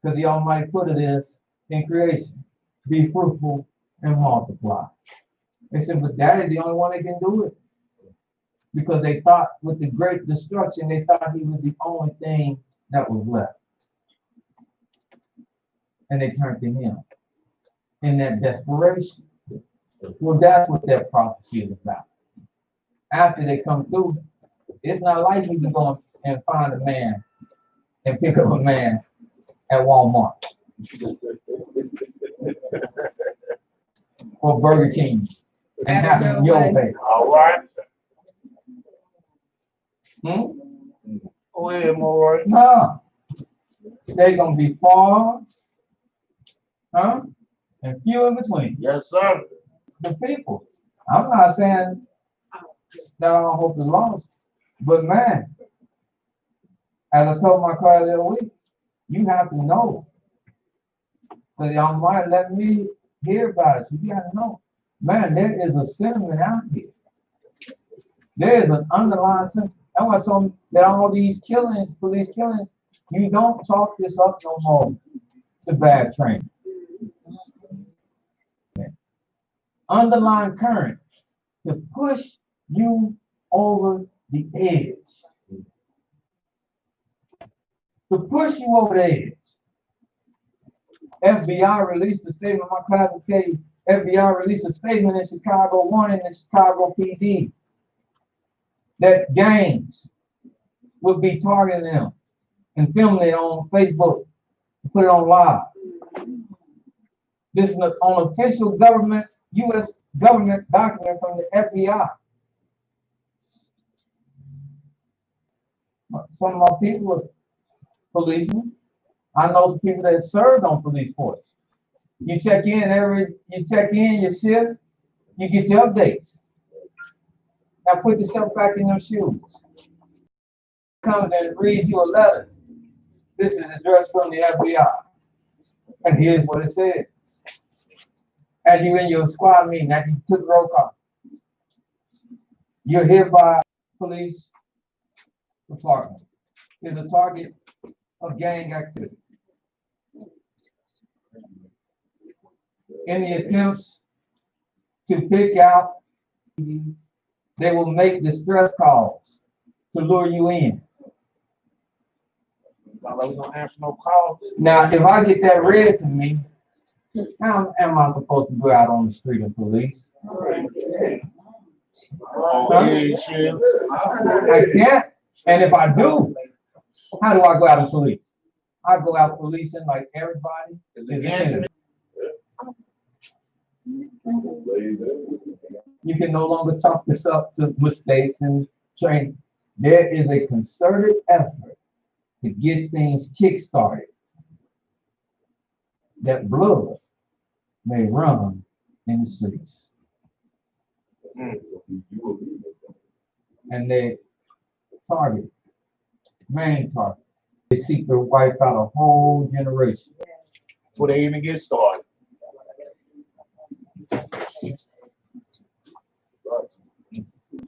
Because the Almighty put it is in creation. Be fruitful and multiply. They said, but Daddy's the only one that can do it. Because they thought with the great destruction, they thought he was the only thing that was left. And they turned to him in that desperation. Well, that's what that prophecy is about. After they come through, it's not like you can go and find a man and pick up a man at Walmart or Burger King and have him your way. All right. Go ahead, Maury. No. They're going to be far, and few in between. Yes, sir. The people. I'm not saying that I don't hope is lost, but man, as I told my class the other week, you have to know. Because y'all might let me hear about it. So you got to know. Man, there is a sentiment out here. There is an underlying sentiment. That's why I told them that all these killings, police killings, you don't talk this up no more to bad training. Underlying current to push you over the edge. to push you over the edge. FBI released a statement, my class will tell you, FBI released a statement in Chicago warning the Chicago PD that gangs would be targeting them and filming it on Facebook and put it on live. This is on official government, U.S. government document from the FBI. Some of our people are policemen. I know some people that served on police force. You check in your shift, you get your updates. Now put yourself back in your shoes. Comes and reads you a letter. This is addressed from the FBI. And here's what it says. As you in your squad meeting, after you took roll call, you're hereby police department is a target of gang activity. Any attempts to pick out, they will make distress calls to lure you in. We don't answer no calls. Now, if I get that read to me, how am I supposed to go out on the street of police? Yeah, Sheriff. I can't. And if I do, how do I go out and police? I go out policing like everybody is against innocent. You can no longer talk this up to mistakes and train. There is a concerted effort to get things kick-started that blood may run in the streets. And they target, main target. They seek to wipe out a whole generation. Before they even get started.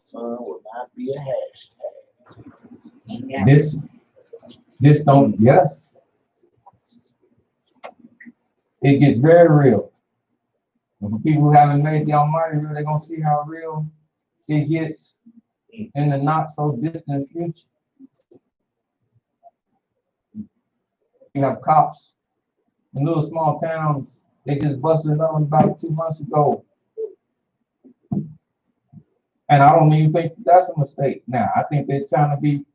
Son will not be a hashtag. This don't, yes. It gets very real. And for people who haven't made the Almighty real, they're gonna see how real it gets in the not so distant future. You have cops in little small towns, they just busted up about 2 months ago. And I don't even think that's a mistake now. I think they're trying to be,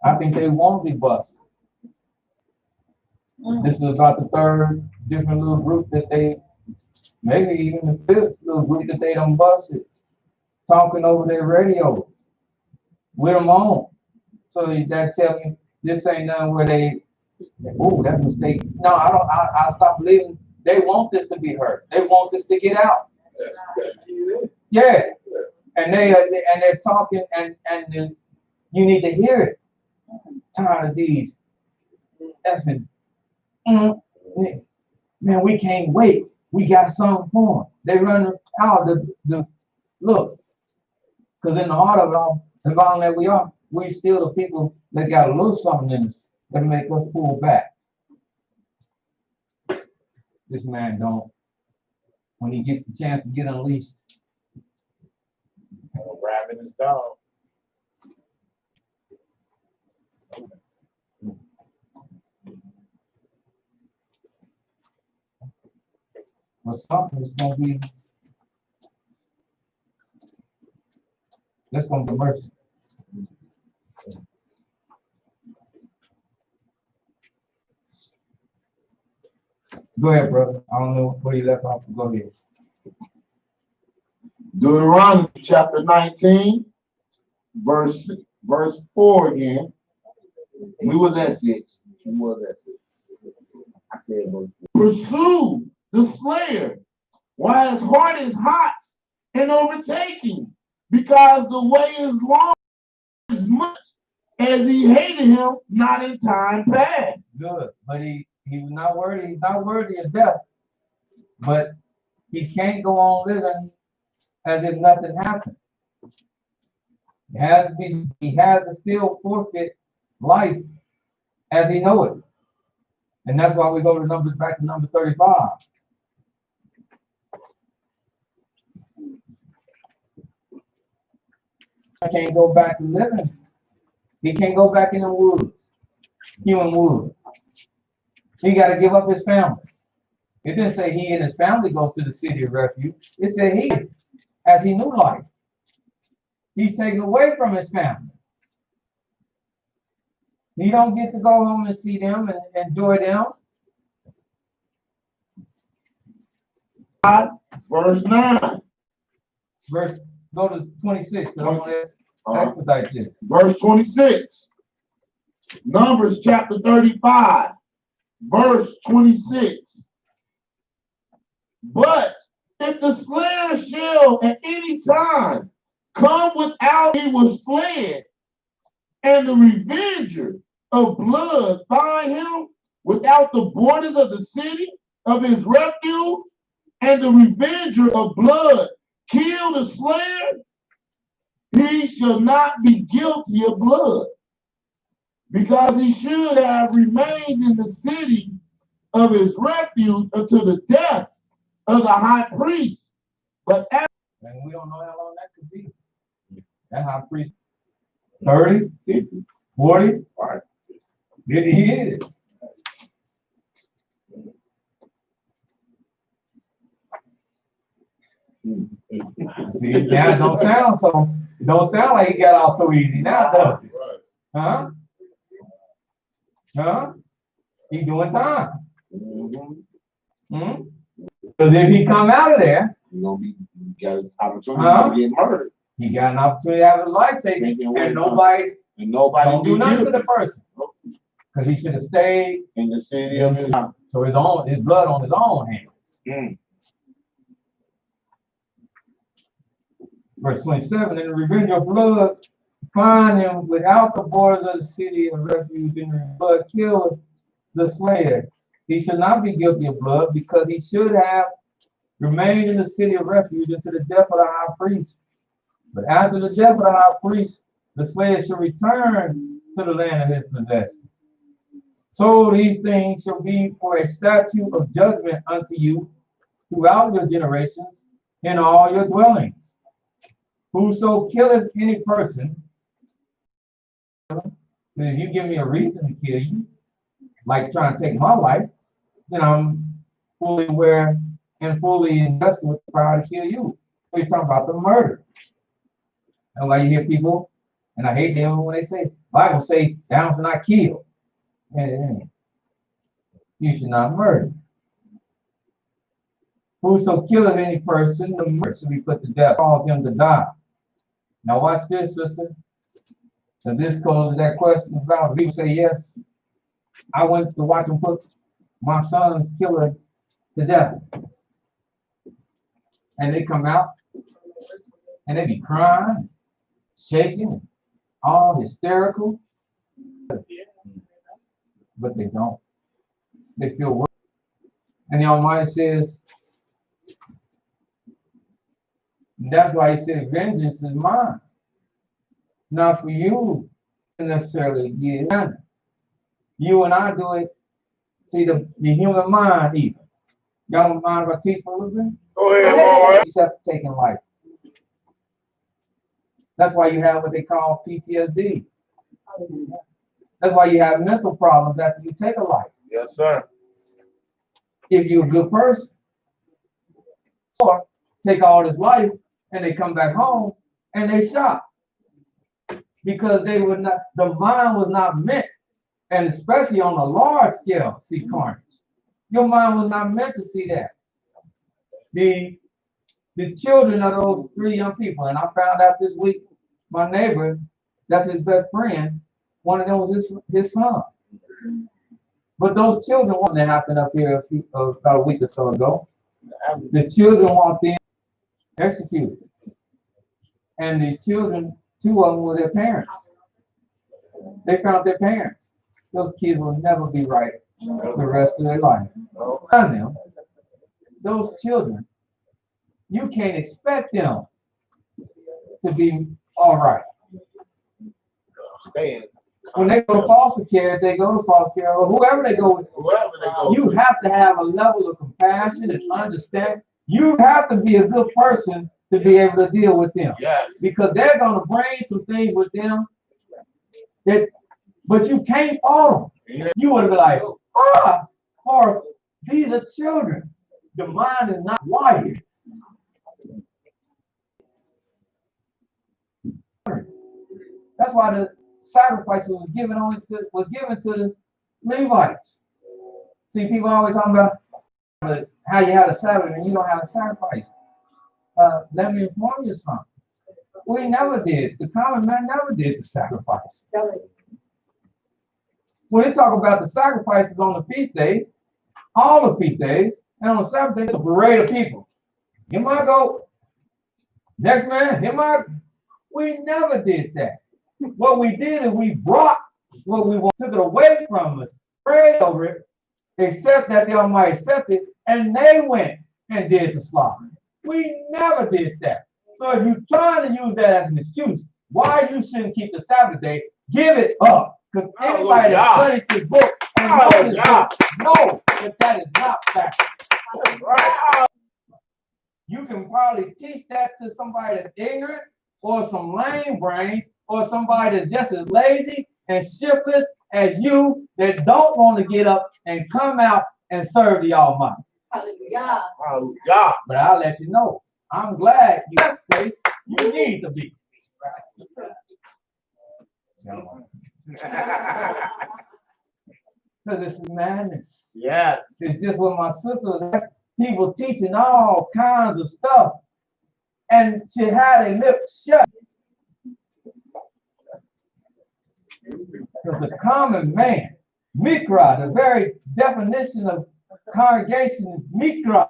I think they won't be busted. This is about the third different little group that they, maybe even the fifth little group that they done busted, talking over their radio with them on. So that tell me this ain't nothing where they, oh, that's a mistake. No, I stop believing. They want this to be heard. They want this to get out. Yeah. And they're talking and you need to hear it. Tired of these effing, man, we can't wait. We got something for them. They run out the look, because in the heart of it all, as long as we are, we're still the people that got a little something in us that make us pull back. This man don't. When he gets the chance to get unleashed, Grabbing his dog. or something is gonna be, that's gonna be mercy. Go ahead, brother. I don't know where you left off. Go ahead. Deuteronomy chapter 19, verse 4 again. We was at 6. We was at 6. I said verse 4. Pursue the slayer while his heart is hot and overtaking, because the way is long as much as he hated him not in time past. Good, but he was not worthy. He's not worthy of death, but he can't go on living as if nothing happened. He has to still forfeit life as he know it. And that's why we go to Numbers, back to number 35. He can't go back to living. He can't go back in the woods. human would. He got to give up his family. It didn't say he and his family go to the city of refuge. It said he, as he knew life, he's taken away from his family. He don't get to go home and see them and enjoy them. Verse 9. Go to 26. I want to expedite this. Verse 26. Numbers chapter 35. Verse 26. But if the slayer shall at any time come without he was fled, and the revenger of blood find him without the borders of the city of his refuge, and the revenger of blood kill the slayer, he shall not be guilty of blood, because he should have remained in the city of his refuge until the death of the high priest. But after, and we don't know how long that could be. That high priest, 30, 50, 40, right. 50 years. See, now it don't sound like he got off so easy now, does it? Huh? Huh? He doing time. Mm-hmm. Because if he come out of there, He got an opportunity to get murdered. he got an opportunity to have his life taken, and nobody don't do nothing to the person. Because he should have stayed in the city of his house. So his blood on his own hands. Verse 27, and the revenge of blood find him without the borders of the city of refuge, and the blood kill the slayer. He should not be guilty of blood, because he should have remained in the city of refuge until the death of the high priest. But after the death of the high priest, the slayer shall return to the land of his possession. So these things shall be for a statute of judgment unto you throughout your generations in all your dwellings. Whoso killeth any person, if you give me a reason to kill you, like trying to take my life, then I'm fully aware and fully invested with the power to kill you. We're talking about the murder. And why you hear people, and I hate them when they say, Bible say, thou shalt not kill. And you should not murder. Whoso killeth any person, the murder should be put to death, cause him to die. Now watch this, sister. So this goes to that question about people say, yes, I went to watch him put my son's killer to death. And they come out and they be crying, shaking, all hysterical. But they don't. They feel worse. And the Almighty says, and that's why he said, vengeance is mine. Not for you to necessarily get it done. You and I do it. See, the human mind even. Y'all don't mind if I teach for a little bit? Go ahead, boy. Except taking life. That's why you have what they call PTSD. That's why you have mental problems after you take a life. Yes, sir. If you're a good person, or take all this life and they come back home and they shot. Because they were not, the mind was not meant, and especially on a large scale, see carnage. Your mind was not meant to see that. The children of those 3 young people, and I found out this week, my neighbor, that's his best friend, one of them was his son. But those children, one that happened up here about a week or so ago, the children walked in, executed. And the children, 2 of them were their parents. They found their parents. Those kids will never be right the rest of their life. And them, those children, you can't expect them to be all right. When they go to foster care, if they go to foster care, or whoever they go with, you have to have a level of compassion and understand. You have to be a good person to be able to deal with them. Yes. Because they're going to bring some things with them that But you can't fault them. You would be like, or these are children. The mind is not wired. That's why the sacrifice was given to the Levites. See, people always talking about how you have a Sabbath and you don't have a sacrifice. Let me inform you something. We never did. The common man never did the sacrifice. When they talk about the sacrifices on the feast day, all the feast days, and on the Sabbath day, it's a parade of people. Here my goat. Next man, here my. We never did that. What we did is we brought what we want, took it away from us, prayed over it, except that they all might accept it, and they went and did the slaughter. We never did that. So if you're trying to use that as an excuse, why you shouldn't keep the Sabbath day, give it up. Because anybody that studied this book and knows this book knows that is not fact. Right. You can probably teach that to somebody that's ignorant or some lame brains or somebody that's just as lazy and shiftless as you that don't want to get up and come out and serve the Almighty. Hallelujah. Hallelujah. But I'll let you know, I'm glad you in this place you need to be. Because it's madness. Yes. It's just what my sister was, people teaching all kinds of stuff. And she had a lip shut. Because the common man, mikra, the very definition of congregation is mikra.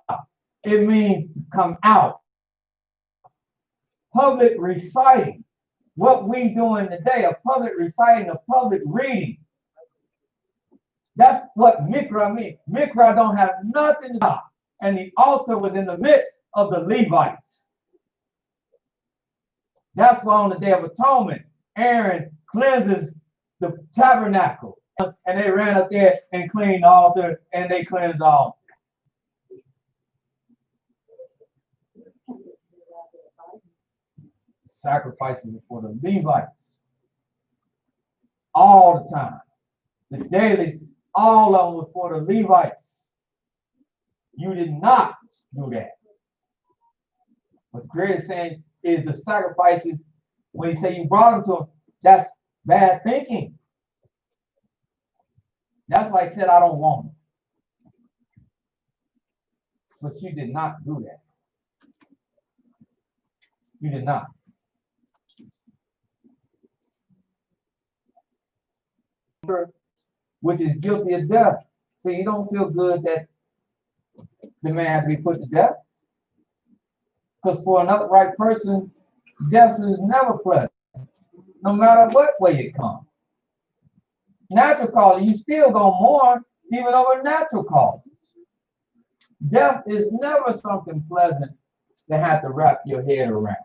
It means to come out. Public reciting. What we doing today, a public reciting, a public reading. That's what mikra means. Mikra don't have nothing to do. And the altar was in the midst of the Levites. That's why on the Day of Atonement, Aaron cleanses the tabernacle. And they ran up there and cleaned the altar, and they cleansed the altar. Sacrificing for the Levites. All the time. The dailies, all of them were for the Levites. You did not do that. What the Creator is saying is the sacrifices, when you say you brought them to him, that's bad thinking. That's why I said I don't want them. But you did not do that. You did not. Which is guilty of death. So you don't feel good that the man has to be put to death. Because for an upright person, death is never pleasant, no matter what way it comes. Natural causes, you still gonna mourn even over natural causes. Death is never something pleasant to have to wrap your head around.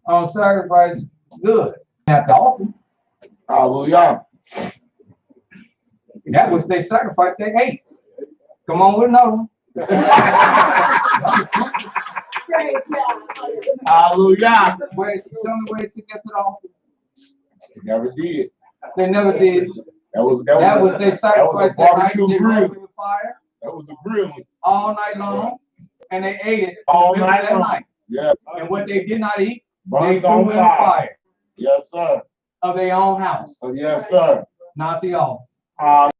On sacrifice, good. At the altar. Hallelujah. That was they sacrifice they ate. Come on with another one. Hallelujah. Show me where to get to the altar. They never did. They never did. That was they sacrificed that night. They roasted with fire. That was a grill. All night long. And they ate it All night that long. night. Yes. And what they did not eat, Burned they on threw in the fire Yes, sir. of their own house, Yes, sir. not the altar. Hallelujah.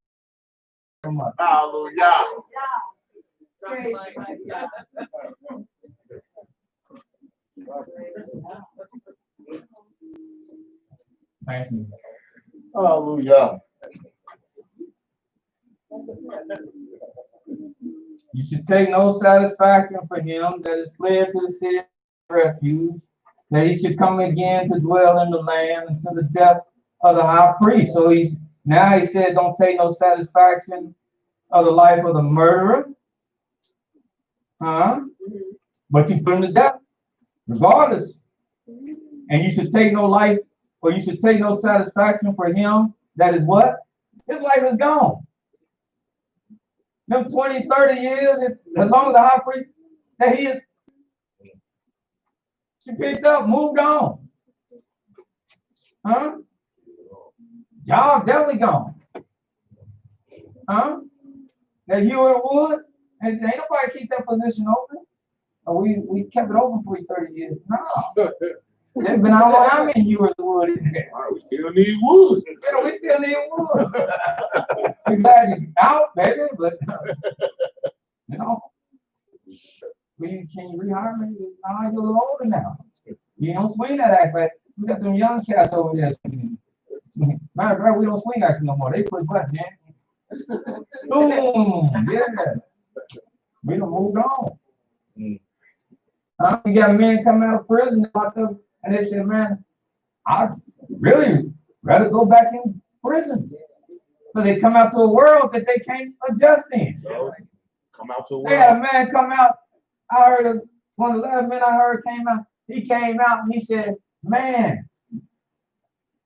Thank you. Hallelujah. You should take no satisfaction for him that is fled to the city of refuge, that he should come again to dwell in the land until the death of the high priest. So he said, don't take no satisfaction of the life of the murderer. But you put him to death, regardless. And you should take no life, or you should take no satisfaction for him that is what? His life is gone. Them 20, 30 years, as long as the high priest, that he is, She picked up, moved on. Huh? Job definitely gone. Huh? That Hewitt Wood, and ain't nobody keep that position open. We kept it open for 30 years. No. There's been I don't know how many Hewitt Wood in there. All right, we still need wood. Yeah, we still need wood. We glad you out, baby, but you know, can you rehire me? You're a little older now. You don't swing that aspect. We got them young cats over there swinging. Matter of fact, we don't swing actually no more. They push buttons, man. Boom! Yeah. We done moved on. We got men coming out of prison and they said, man, I'd really rather go back in prison. Because they come out to a world that they can't adjust in. So, come out to a They had a world. man come out. I heard one of the last men I heard came out. He came out and he said, man,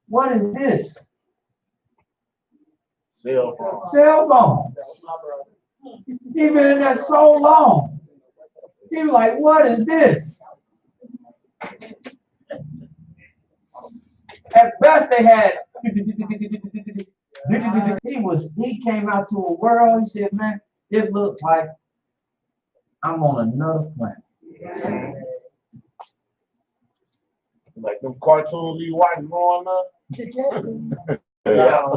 what is this? Cell phone. Cell phone. He been in there so long. He was like, what is this? At best they had he came out to a world, he said, man, it looks like I'm on another planet. Like them cartoons you watch growing up. The Jetsons. Yeah.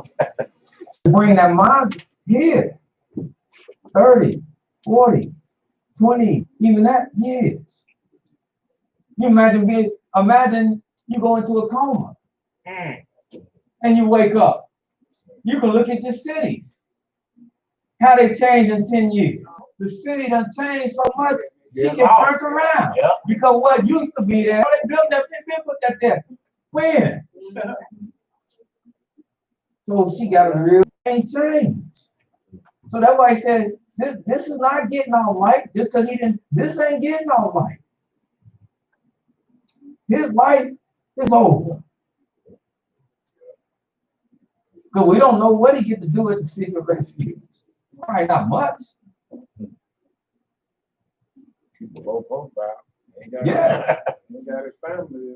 Bring that mind here. 30, 40, 20, even that years. You imagine you go into a coma and you wake up. You can look at your cities. How they changed in 10 years. The city done changed so much, she Yeah, can turn around. Yep. Because what used to be there, they built that, they put that there. When? So she got a real change. So that's why I said, this is not getting all light just because this ain't getting all light. His life is over. Because we don't know what he get to do at the secret refuge. Probably not much. Keep a low profile. Yeah. He got his family.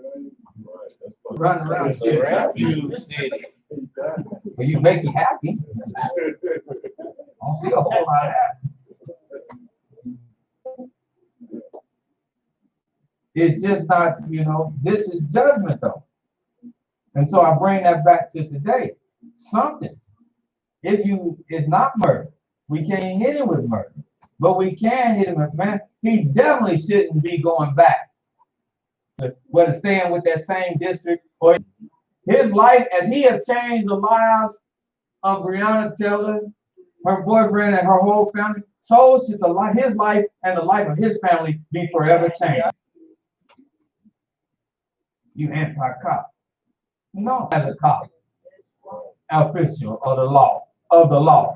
Running around It's a city. refuge city. But you make you happy. I don't see a whole lot of that. It's just not, this is judgment though. And so I bring that back to today. Something. It's not murder. We can't hit him with murder. But we can hit him with, man, he definitely shouldn't be going back to whether staying with that same district or his life, as he has changed the lives of Breonna Taylor, her boyfriend, and her whole family, so should his life and the life of his family be forever changed. You anti-cop. No, as a cop, official of the law.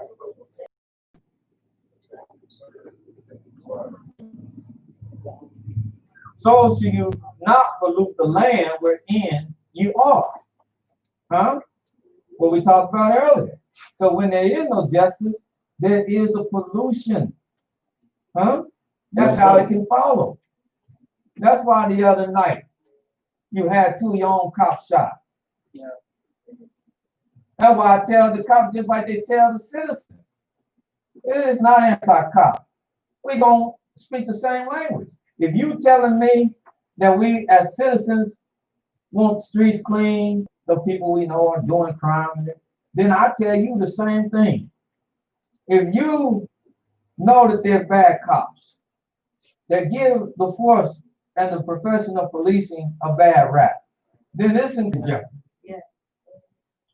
So should you not pollute the land wherein you are. Huh? What we talked about earlier. So when there is no justice, there is a pollution. Huh? That's how it can follow. That's why the other night you had 2 your own cops shot. Yeah. That's why I tell the cops just like they tell the citizens. It is not anti-cop. We're going to speak the same language. If you telling me that we as citizens want the streets clean, the people we know are doing crime, then I tell you the same thing. If you know that they're bad cops, that give the force and the profession of policing a bad rap, then this is jeopardy. Yeah.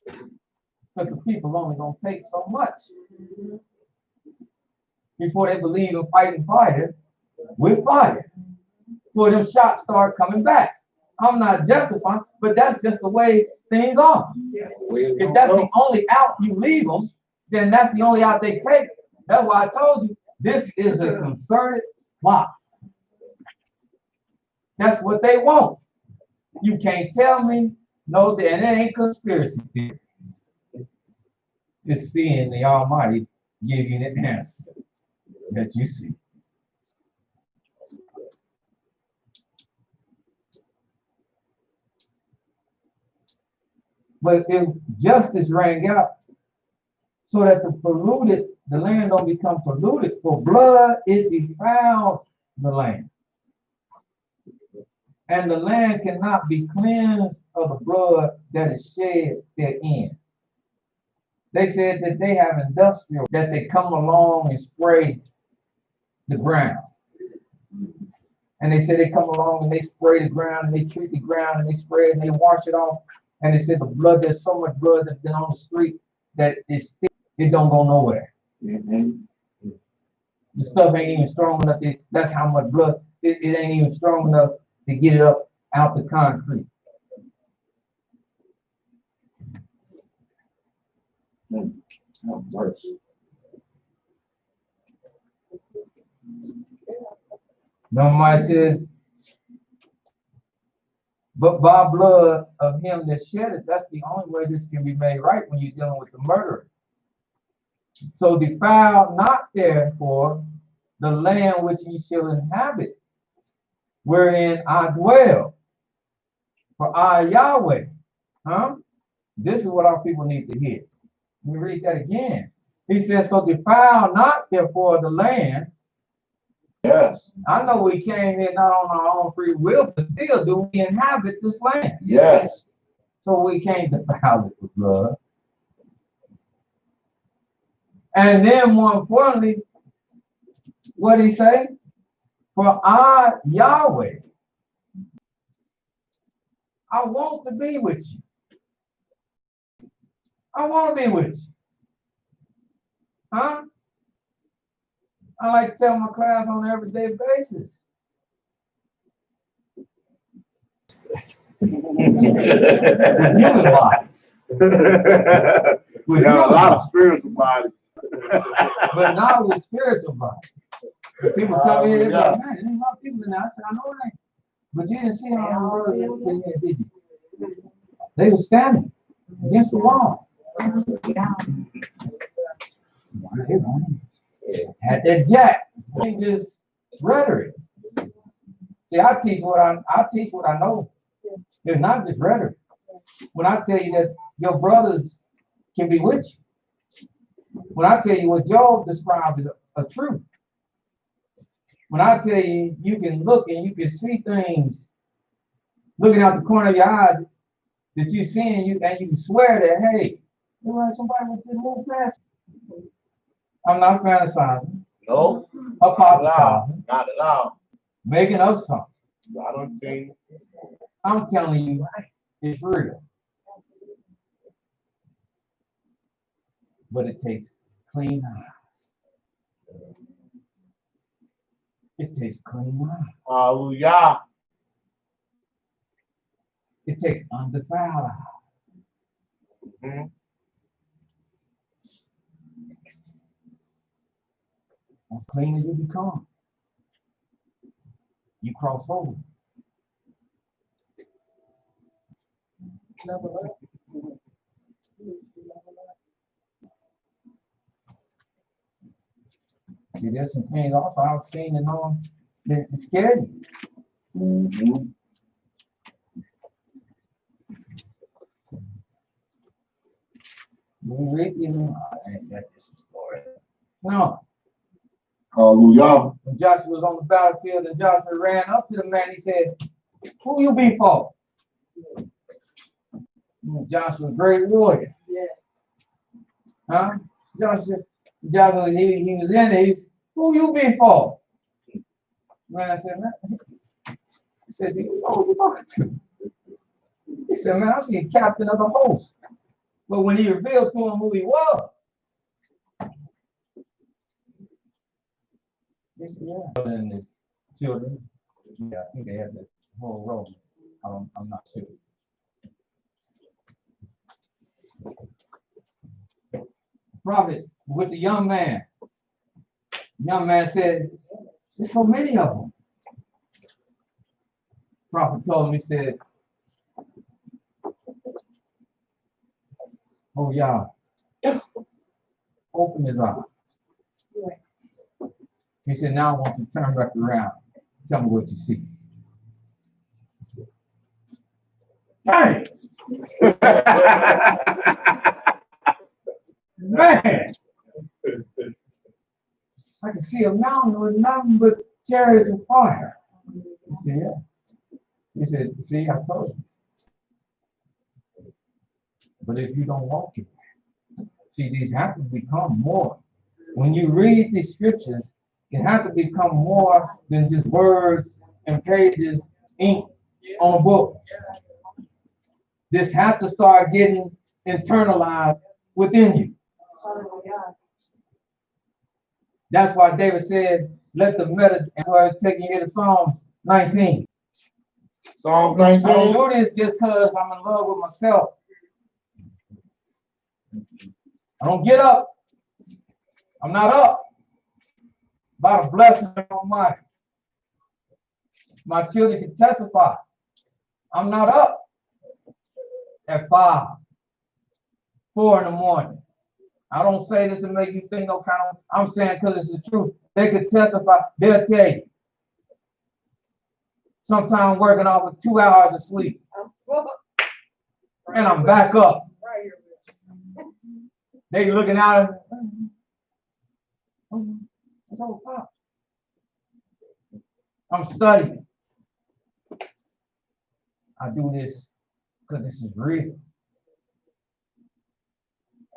Because the people only gonna take so much before they believe in fighting fire with fire. Before them shots start coming back. I'm not justifying, but that's just the way things are. If that's the only out you leave them, then that's the only out they take. That's why I told you this is a concerted plot. That's what they want. You can't tell me no, and it ain't conspiracy theory. It's seeing the Almighty give you the answer that you see. But if justice rang out so that the land don't become polluted, for blood it defiles the land. And the land cannot be cleansed of the blood that is shed therein. They said that they have industrial, that they come along and spray the ground. And they said they come along and they spray the ground and they treat the ground and they spray it and they wash it off. And they said the blood, there's so much blood that's been on the street that it don't go nowhere. Mhm. The stuff ain't even strong enough. That's how much blood. It ain't even strong enough to get it up out the concrete. Have mercy. Nehemiah says, but by blood of him that shed it, that's the only way this can be made right when you're dealing with the murderer. So defile not therefore the land which ye shall inhabit, wherein I dwell. For I, Yahweh, this is what our people need to hear. Let me read that again. He says, so defile not therefore the land. Yes. I know we came here not on our own free will, but still do we inhabit this land. Yes. So we can't defile it with blood. And then more importantly, what did he say? For I, Yahweh, I want to be with you. I want to be with you. Huh? I like to tell my class on an everyday basis. With human bodies. We got a lot of spiritual bodies. But not with spiritual bodies. When people come in, they're like, man, there's a lot of people in there. I said, I know that. But you didn't see how many brothers in here, did you? They were standing against the wall. Had that jack. Ain't just rhetoric. See, I teach what I know. It's not just rhetoric. When I tell you that your brothers can be with you, when I tell you what Job described as a truth, when I tell you you can look and you can see things looking out the corner of your eye that you see and you can swear that, hey, somebody would just move past. I'm not fantasizing. No. Hypothesizing. Not at all. Making up something. I don't see. I'm telling you, it's real. But it takes clean eyes. It takes clean eyes. Hallelujah. It takes undefiled eyes. Mm-hmm. As clean as you become, you cross over. See, there's some things also I've seen and all that scared me. Mm-hmm. That's just a story. No. Hallelujah. When Joshua was on the battlefield and Joshua ran up to the man, he said, who you be for? Joshua was a great warrior. Yeah. Huh? Joshua, he was in there. He said, who you be for? Man, I said, man. He said, do you know who you're talking to? He said, man, I'm the captain of the host. But when he revealed to him who he was, he said, yeah. And his children, yeah, I think they had the whole row. I'm not sure. Prophet with the young man. Young man said, there's so many of them. Prophet told him, he said, oh, yeah. Open his eyes. He said, now I want you to turn back around. Tell me what you see. Dang! Man, I can see a mountain with nothing but chariots of fire. You see it? He said, see, I told you. But if you don't walk it, see, these have to become more. When you read these scriptures, it has to become more than just words and pages, ink on a book. This has to start getting internalized within you. That's why David said, let the taking you to Psalm 19. Psalm I 19. don't do this just because I'm in love with myself. I don't get up. I'm not up by the blessing of Almighty. My children can testify. I'm not up at 5, 4 in the morning. I don't say this to make you think no kind of, I'm saying because it's the truth. They could testify, they'll tell you. Sometimes working off of 2 hours of sleep. And I'm back up. They looking out at I'm studying. I do this because this is real.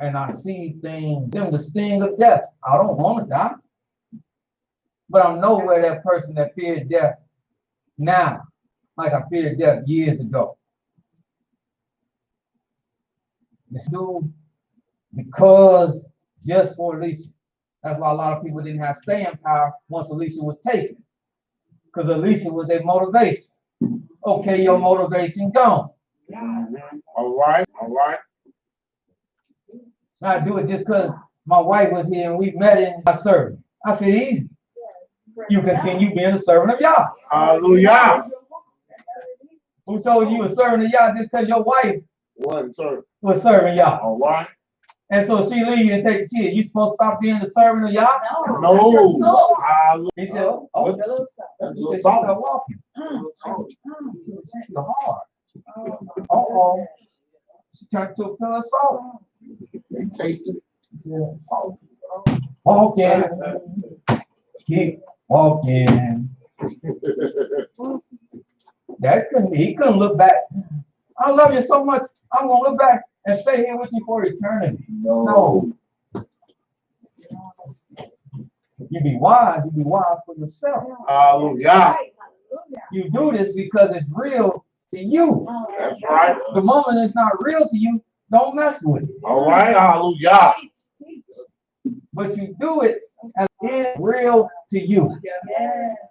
And I see things, the sting of death. I don't want to die. But I know where that person that feared death now, like I feared death years ago. This dude, because just for Alicia. That's why a lot of people didn't have staying power once Alicia was taken. Because Alicia was their motivation. Okay, your motivation gone. All right, all right. I do it just because my wife was here and we met in my servant. I said, easy. You continue being a servant of Yah. Hallelujah. Who told you a servant of Yah just because your wife was serving Yah? All right. And so she leave you and take the kid. You supposed to stop being the servant of Yah? No. He said, oh, he said, she started walking. She's hard. Uh-oh. She turned to a pillar of salt. They tasted it. She said, salt. Walking. Keep walking. He couldn't look back. I love you so much. I'm gonna look back and stay here with you for eternity. No. You be wise for yourself. Hallelujah. You do this because it's real to you. That's right. The moment it's not real to you, don't mess with it. All right. Hallelujah. But you do it as it's real to you.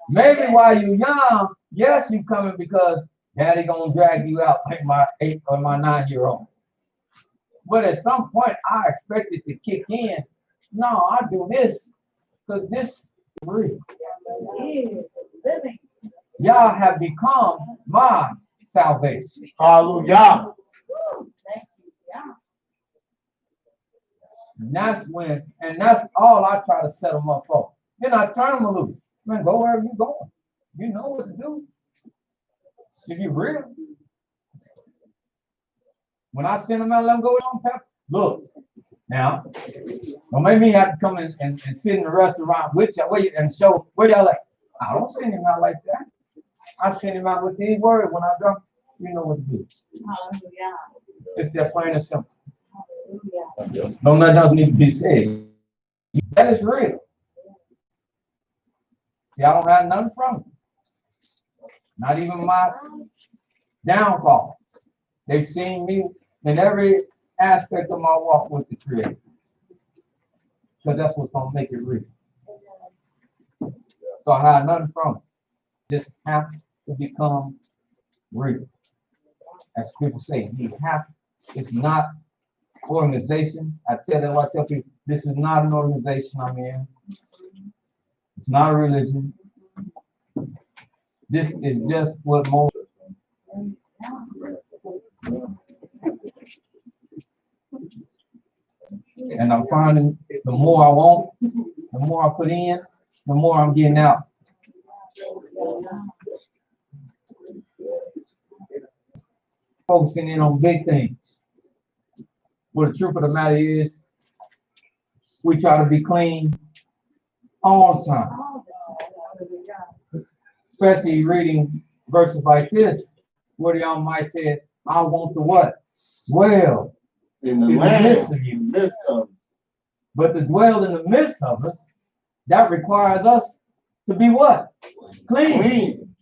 Maybe while you're young, yes, you coming because daddy gonna drag you out like my 8 or my 9-year-old. But at some point, I expect it to kick in. No, I do this because this is real. Y'all have become my salvation. Hallelujah. And that's all I try to set them up for. Then I turn them loose. Man, go wherever you're going. You know what to do. If you're real. When I send them out, let them go on pepper. Look, now, don't make me have to come in and sit in the restaurant with y'all and show where y'all at. I don't send him out like that. I send him out with these words. When I drop, you know what to do. Hallelujah. It's that plain and simple. No, that doesn't need to be said. That is real. See, I don't have nothing from it. Not even my downfall. They've seen me in every aspect of my walk with the Creator. Because that's what's going to make it real. So I have nothing from it. This has to become real. As people say, it's not organization. I tell people, this is not an organization I'm in. It's not a religion. This is just what most. And I'm finding the more I want, the more I put in, the more I'm getting out. focusing in on big things. Well, the truth of the matter is, we try to be clean all the time. Especially reading verses like this, where the Almighty said, I want to what? Dwell In the in the land, midst of you. midst of But to dwell in the midst of us, that requires us to be what? Clean. clean.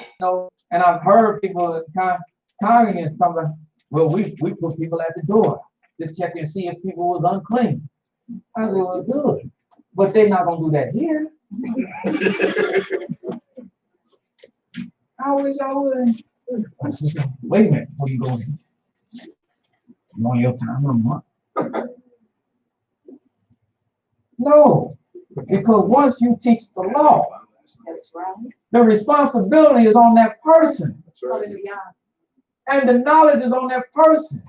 You know, and I've heard people congregants talking, well, we put people at the door to check and see if people was unclean. I said, well, good. But they're not gonna do that here. I wish I would. I said, wait a minute before you go in. You on your time of the month? No, because once you teach the law, That's right. the responsibility is on that person, Hallelujah. and the knowledge is on that person,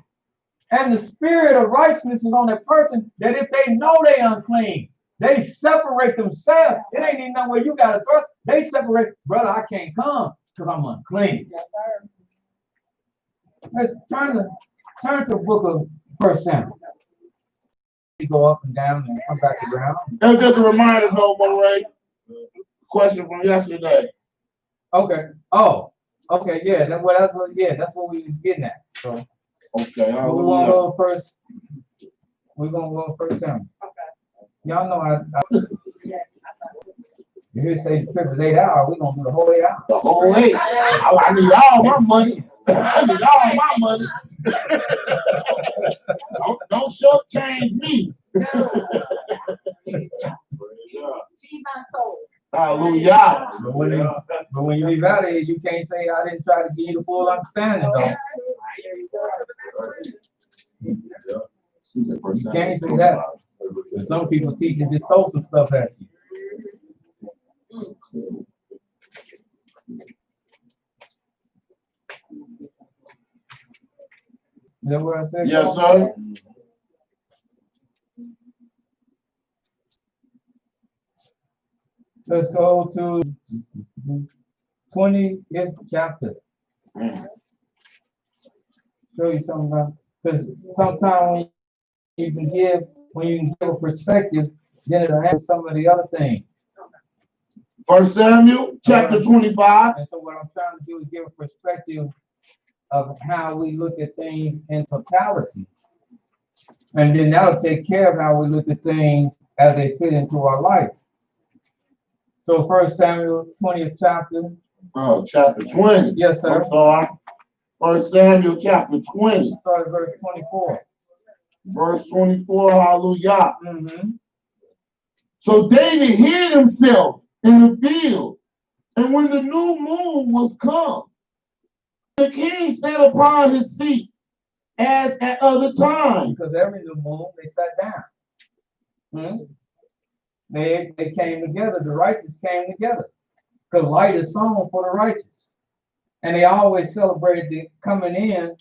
and the spirit of righteousness is on that person. That if they know they unclean, they separate themselves. It ain't even know where you got it first. They separate, brother. I can't come because I'm unclean. Yes, sir. Let's turn to the book of 1 Samuel. You go up and down and come back around. That's just a reminder, no more, right? Question from yesterday. Okay. Oh. Okay. Yeah. That's what we was getting at. So Okay. we want to go first. We're gonna go first Samuel. Okay. Y'all know I Yeah. you hear say the trip is 8 hours. We're gonna do the whole 8 hours. The whole 8. I need all my money. I need all my money. don't shortchange me. Feed my soul. Hallelujah. But when you leave out of here, you can't say I didn't try to give you the full understanding, though. You can't say that. And some people teach and just throw some stuff at you. Is that what I said? Yes, sir. Let's go to 20th chapter. Show you something about, because sometimes when you can give a perspective, then it'll answer some of the other things. 1 Samuel chapter 25. And so what I'm trying to do is give a perspective of how we look at things in totality. And then that'll take care of how we look at things as they fit into our life. So 1 Samuel 20th chapter. Oh, chapter 20. Yes, sir. I'm sorry. 1 Samuel chapter 20. Start at verse 24. Verse 24, hallelujah. Mm-hmm. So David hid himself in the field, and when the new moon was come, the king sat upon his seat as at other times. Because every new moon they sat down. Hmm? They came together, the righteous came together. Because light is sown for the righteous. And they always celebrated the coming in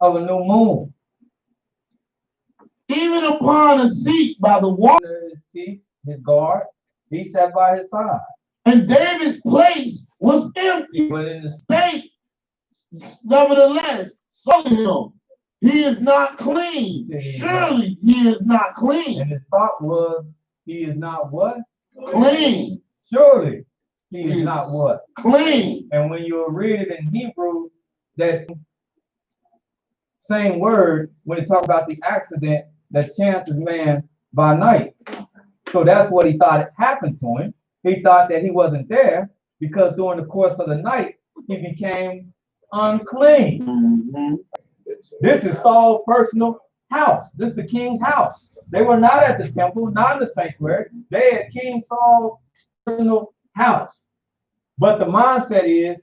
of a new moon. Even upon a seat by the water, His teeth, his guard, he sat by his side. and David's place was empty. But in the They, nevertheless, saw him. He is not clean. Surely he is not clean. and his thought was, he is not what? Clean. Surely he is not what? Clean. And when you read it in Hebrew, that same word, when it talks about the accident that chances man by night. So that's what he thought had happened to him. He thought that he wasn't there because during the course of the night, he became unclean. Mhm. This is Saul's personal house. This is the king's house. They were not at the temple, not in the sanctuary. They at King Saul's personal house. But the mindset is,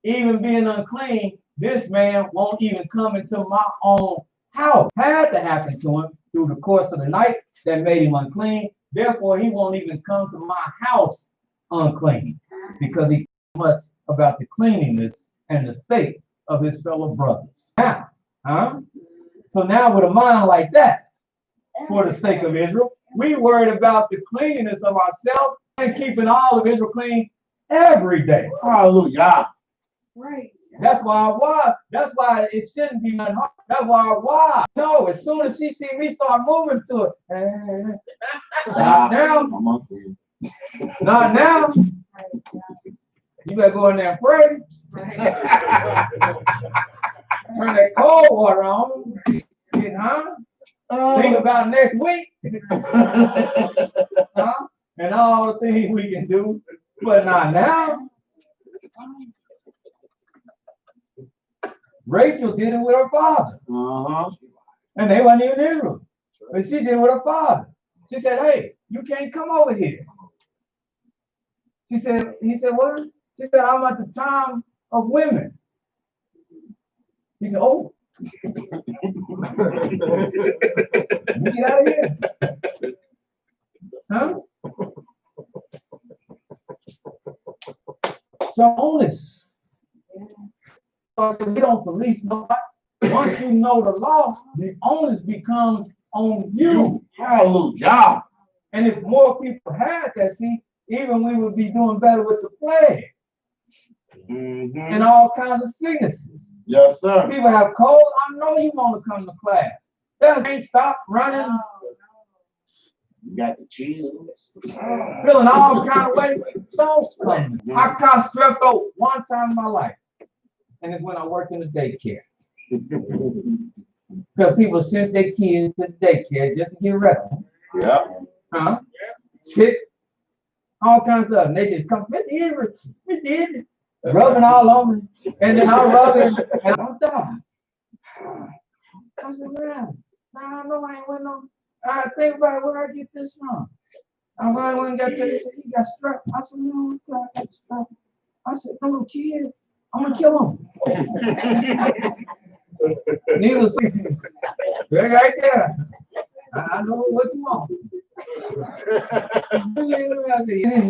even being unclean, this man won't even come into my own house. Had to happen to him through the course of the night that made him unclean. Therefore, he won't even come to my house unclean because he cares much about the cleanliness and the state of his fellow brothers. Now, so now with a mind like that, for the sake of Israel, we worried about the cleanliness of ourselves and keeping all of Israel clean every day. Hallelujah. Right. That's why. That's why it shouldn't be nothing hard. That's why. No, as soon as she see me start moving to it, not now, I'm up to you. not now. You better go in there and pray. Turn that cold water on. Huh? Think about next week. Huh? And all the things we can do, but not now. Rachel did it with her father. And they wasn't even Israel. But she did it with her father. She said, hey, you can't come over here. He said, what? She said, I'm at the time of women. He said, oh. Get out of here. Huh? So honest. We don't police nobody. Once you know the law, the onus becomes on you. Hallelujah. And if more people had that, see, even we would be doing better with the plague and all kinds of sicknesses. Yes, sir. People have cold. I know you want to come to class. They can't stop running. You got the chills. Feeling all kind of ways. Don't come. I caught strep throat one time in my life. And it's when I worked in the daycare. Because people sent their kids to the daycare just to get rid of them. Yeah. Huh? Sick. All kinds of stuff. And they just come, we did it. Rubbing all on me. And then I rub it and I die. I said, man, I know I ain't with no. I think about where I get this from. I went and got to this, he got strep. I said, no, I got strep. I said, no little kid, I'm gonna kill him. Needless, right there. I know what you want.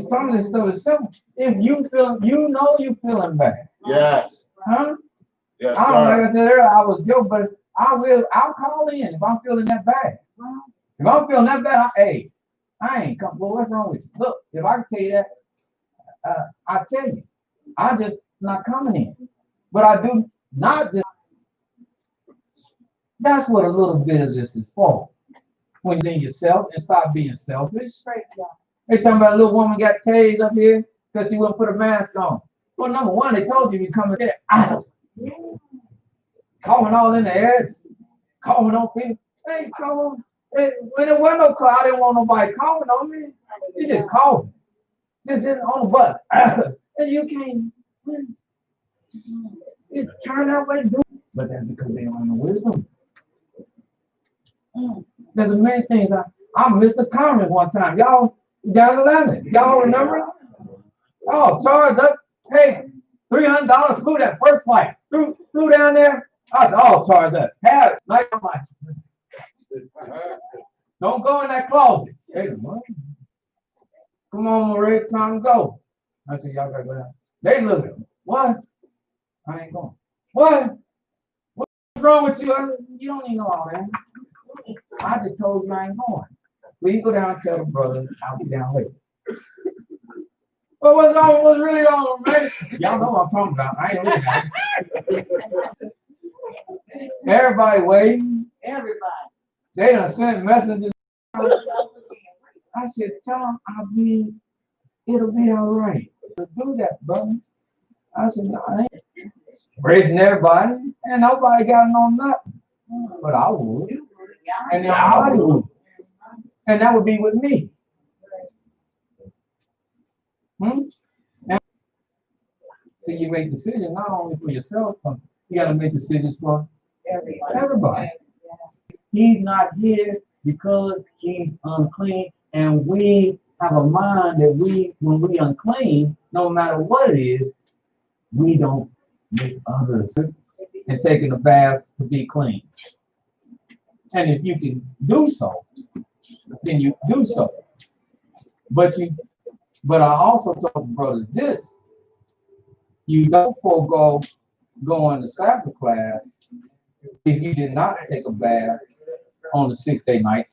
Some of this stuff is simple. If you feel, you know you feeling bad. Yes. Huh? Yes, I don't, like sir. I said earlier, I was guilty, but I'll call in if I'm feeling that bad. If I'm feeling that bad, I ain't come. Well, what's wrong with you? Look, if I can tell you that, I tell you, I just not coming in. But I do not just. That's what a little bit of this is for. When you think yourself and stop being selfish. They talking about a little woman got tased up here because she wouldn't put a mask on. Well, number one, they told you come in there out. Calling all in the air, calling on people. Hey, calling. When there wasn't no call, I didn't want nobody calling on me. You just called me. Just in on the bus. And you can't. It turned that way. But that's because they don't have no wisdom. There's many things. I missed a comment one time. Y'all down in Atlanta. Y'all remember? Oh, charged up. Hey, $300 flew that first flight. Flew down there. I was all charged up. Have like don't go in that closet. Hey, come on, Maria, time to go. I said, y'all gotta go down. They look at me. What? I ain't going. What? What's wrong with you? You don't need no all that. I just told you I ain't going. Well, you go down and tell the brother, I'll be down later. Well, what's really on, man? Y'all know what I'm talking about. I ain't looking at it. Everybody waiting. Everybody. They done sent messages. I said, tell them it'll be all right. Do that, brother. I said, no, I ain't raising everybody, and nobody got no nothing. But I would. And nobody would. And that would be with me. So you make decisions not only for yourself, but you got to make decisions for everybody. He's not here because he's unclean, and we have a mind that when we unclean, no matter what it is, we don't make others and taking a bath to be clean. And if you can do so, then you do so. But I also told brothers this: you don't forego going to Sabbath class if you did not take a bath on the 6th-day night,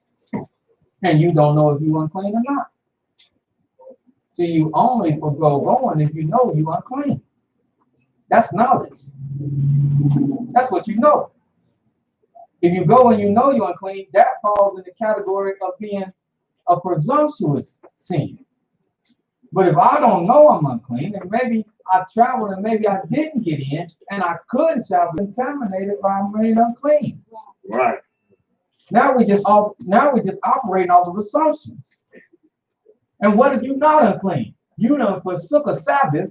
and you don't know if you're unclean or not. So you only forego going if you know you're unclean. That's knowledge. That's what you know. If you go and you know you're unclean, that falls in the category of being a presumptuous sin. But if I don't know I'm unclean, and maybe I traveled and maybe I didn't get in, and I could shall be contaminated by being unclean. Right. Now we just operating off of assumptions. And what if you're not unclean? You done forsook a Sabbath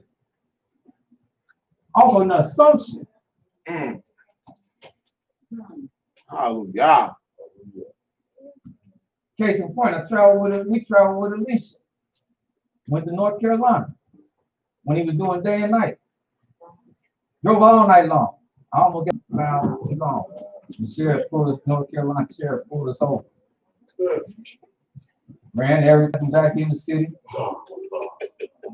off of an assumption. Mm. Hallelujah. Case in point, we traveled with Alicia. Went to North Carolina when he was doing day and night. Drove all night long. I almost got around his on. The sheriff pulled us, North Carolina sheriff pulled us over. Ran everything back in the city.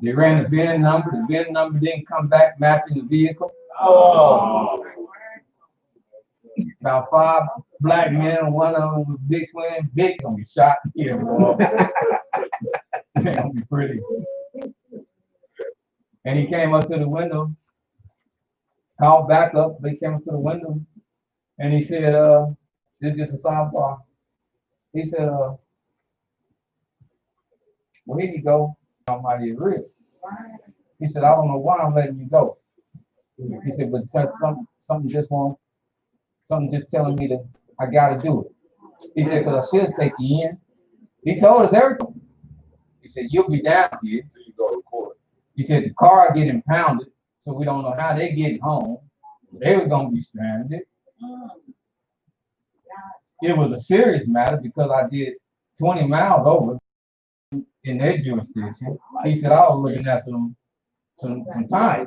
They ran the VIN number. The VIN number didn't come back matching the vehicle. Oh. About 5 black men, one of them was big twin, big gonna be shot here. It's gonna be pretty. And he came up to the window, called back up. They came up to the window, and he said, "This is just a sidebar." He said, "Well, here you go. Almighty is real." He said, "I don't know why I'm letting you go." He said, "But something just telling me that I gotta do it." He said, "Because I should take you in." He told us everything. He said, "You'll be down here until you go to court." He said, "The car get impounded, so we don't know how they get home. They were gonna be stranded." It was a serious matter because I did 20 miles over in their jurisdiction. He said, "I was looking at some time."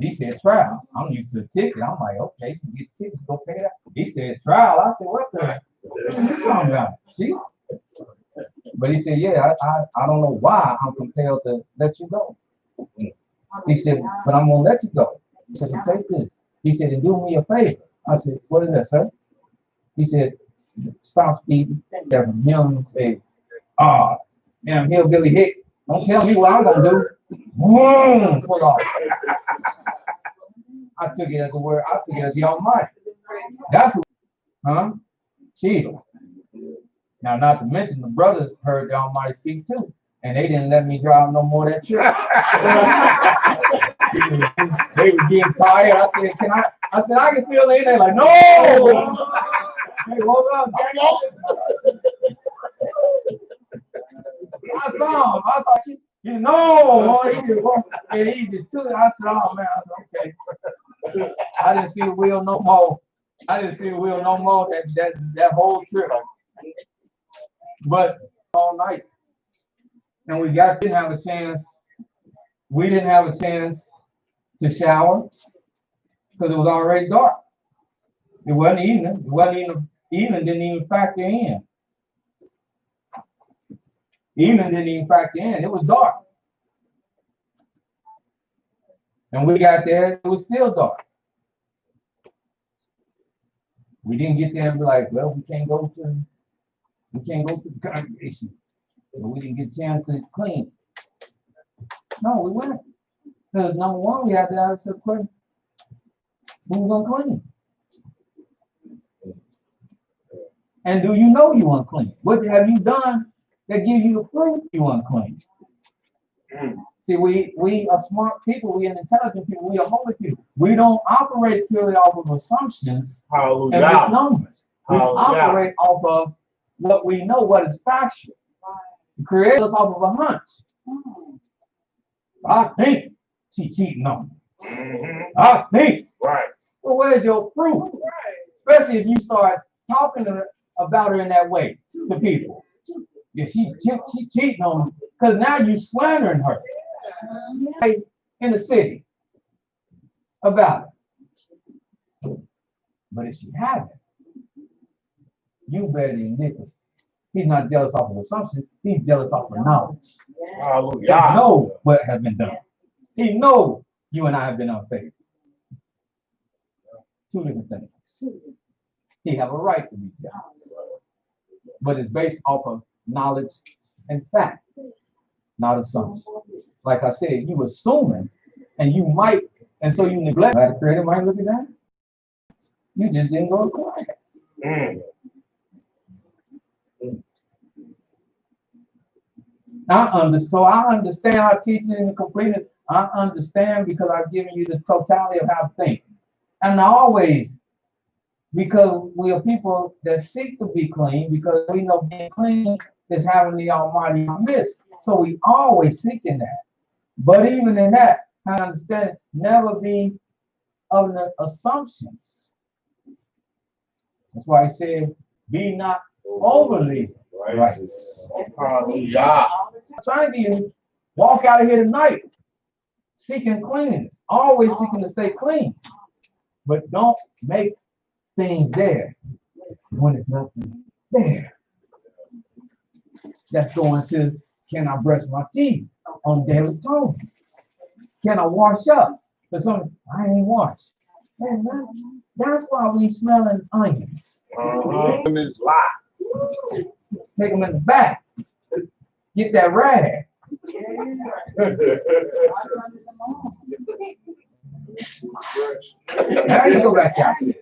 He said, "Trial." I'm used to a ticket. I'm like, "Okay, you get the ticket, go pay that." He said, "Trial." I said, "What are you talking about? Gee." But he said, "Yeah, I don't know why I'm compelled to let you go." He said, "But I'm gonna let you go." He said, "So take this." He said, "And do me a favor." I said, "What is that, sir?" He said, "Stop speeding." There from him say, damn hillbilly hick. Don't tell me what I'm gonna do." Boom, pull off. I took it as the word. I took it as the Almighty. That's who, huh? Chief. Now, not to mention the brothers heard the Almighty speak too, and they didn't let me drive no more that trip. They were getting tired. I said, "Can I?" I said, "I can feel it." They're like, "No." Hey, hold up. I saw him. I saw you know, and he just took it. I said, "Oh man," I said, "Okay." I didn't see the wheel no more. That whole trip. But all night. And we didn't have a chance. We didn't have a chance to shower because it was already dark. It wasn't evening. Evening didn't even factor in. It was dark. And we got there, it was still dark. We didn't get there and be like, "Well, we can't go to the congregation. We didn't get a chance to clean." No, we went. Because number one, we had to ask the question, who's unclean? And do you know you unclean? What have you done that gives you the proof you unclean? See, we are smart people, we are intelligent people, we are holy people. We don't operate purely off of assumptions and misnomers. We operate off of what we know, what is factual. Create us off of a hunch. I think she cheating on me. I think. Right. Well, where's your proof? Especially if you start talking about her in that way to people. Yeah, she cheating on me. Because now you're slandering her in the city about it. But if she haven't, you better admit it. He's not jealous off of assumption. He's jealous off of knowledge. He knows what has been done. He knows you and I have been unfaithful. Two different things. He have a right to be jealous, but it's based off of knowledge and fact, not assumption. Like I said, you assuming And you might, and so you neglect. The creator might look at that. You just didn't go to class. So I understand how teaching in the completeness. I understand because I've given you the totality of how to think. And always, because we are people that seek to be clean, because we know being clean is having the Almighty in our midst. So we always seeking that. But even in that, I understand never be of the assumptions. That's why he said, be not overly right. Hallelujah. I'm trying to get you walk out of here tonight seeking cleanness, always seeking to stay clean. But don't make things there when there's nothing there. That's going to, can I brush my teeth on daily toast? Can I wash up? Because I ain't washed. Man, that's why we smelling onions. And it's live. Take them in the back. Get that rag. Now you go back out there.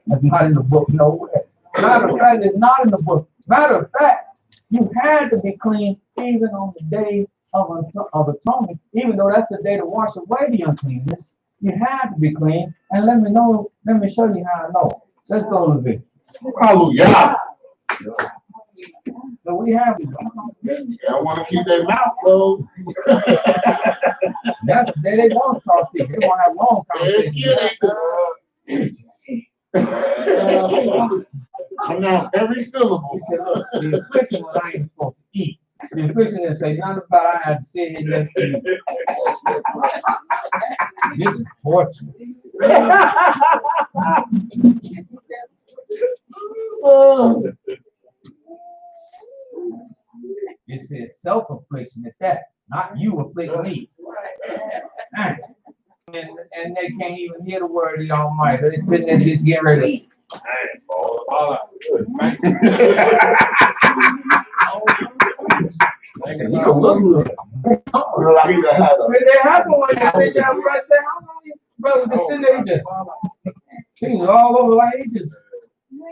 That's not in the book nowhere. Matter of fact, it's not in the book. Matter of fact, you had to be clean even on the day of atonement, even though that's the day to wash away the uncleanness. You had to be clean. And let me show you how I know. Let's go to Leviticus. Hallelujah. So we have I want to keep their mouth closed. that's the day they want to talk to you. They want to have long conversations. Pronounce every syllable. He said, look, the affliction what I ain't supposed to eat. The affliction that say nothing about I have to sit here and eat. This is torture. It says self-affliction at that, not you afflict me. And they can't even hear the word of the Almighty. They're sitting there just getting ready you don't look good. It happened when that bitch out brother said, how long you brother just sitting there just he was all over like he just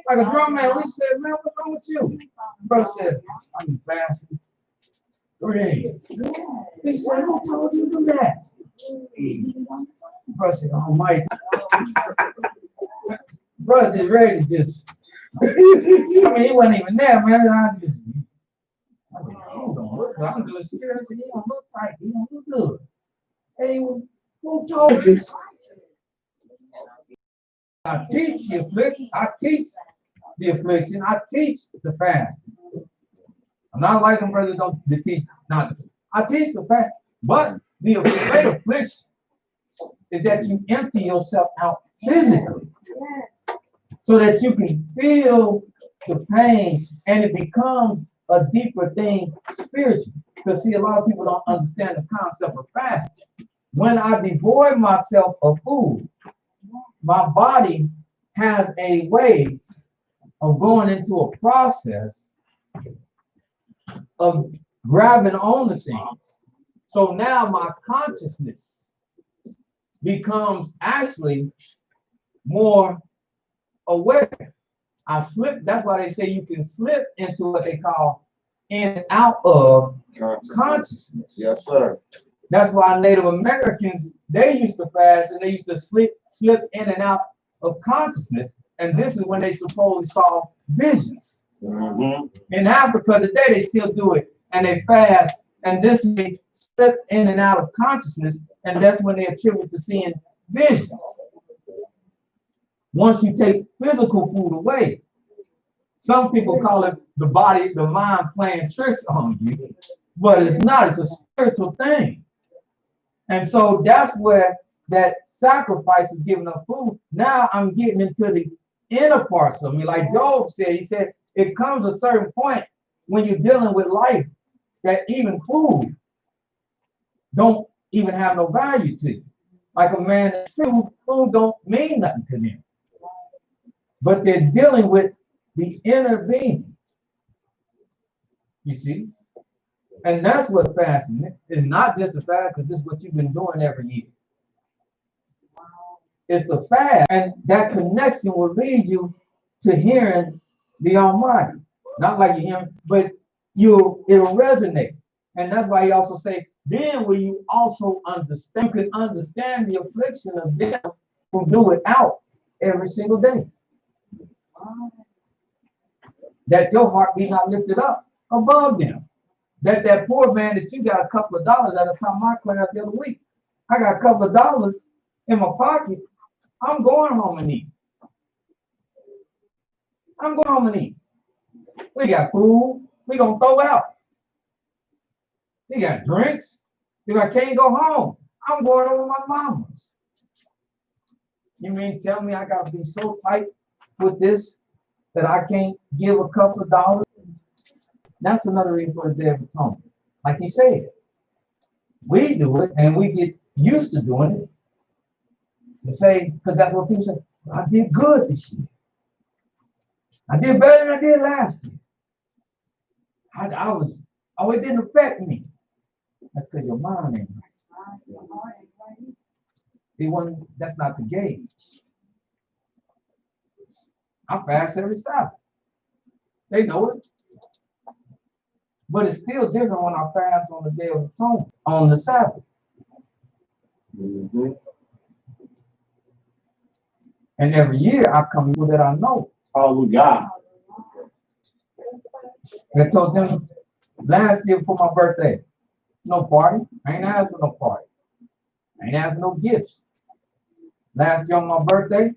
like a drum man. We said, man, what's wrong with you? Brother said, I'm fasting 3 days. He said, who told you to do that? Brother said, Almighty. Brother just ready to just I mean he wasn't even there, man. I said, you don't look good. I'm good. I said, you don't look tight. You don't look good. Hey, who told you? I teach the affliction. I teach the affliction. I teach the fast. I'm not like some brothers don't teach. Not I teach the fast. But the great affliction is that you empty yourself out physically, so that you can feel the pain, and it becomes a deeper thing spiritually. Because see, a lot of people don't understand the concept of fasting. When I devoid myself of food, my body has a way of going into a process of grabbing on the things. So now my consciousness becomes actually more aware. I slip, that's why they say you can slip into what they call in and out of consciousness. Yes, sir. That's why Native Americans, they used to fast and they used to slip in and out of consciousness. And this is when they supposedly saw visions. In Africa today, they still do it and they fast. And this is they slip in and out of consciousness. And that's when they attribute to seeing visions. Once you take physical food away, some people call it the body, the mind playing tricks on you, but it's not, it's a spiritual thing. And so that's where that sacrifice of giving up food. Now I'm getting into the inner parts of me. Like Job said, he said, it comes a certain point when you're dealing with life that even food don't even have no value to you. Like a man that food don't mean nothing to them. But they're dealing with the inner being. You see? And that's what fasting is. It's not just the fast, because this is what you've been doing every year. It's the fast, and that connection will lead you to hearing the Almighty. Not like you hear him, but it'll resonate. And that's why he also say, then will you also understand, you can understand the affliction of them who do it out every single day. That your heart be not lifted up above them. That poor man that you got a couple of dollars at the time of my class the other week. I got a couple of dollars in my pocket. I'm going home and eat. I'm going home and eat. We got food. We gonna throw out. We got drinks. If I can't go home, I'm going over my mama's. You mean tell me I gotta be so tight with this that I can't give a couple of dollars? That's another reason for the Day of Atonement. Like you said, we do it and we get used to doing it. To say, because that's what people say, I did good this year. I did better than I did last year. It didn't affect me. That's because your mind ain't right. That's not the gauge. I fast every Sabbath. They know it. But it's still different when I fast on the Day of Atonement, on the Sabbath. Mm-hmm. And every year I come people that I know. Hallelujah. I told them last year for my birthday, no party. I ain't asked for no party. I ain't asked for no gifts. Last year on my birthday,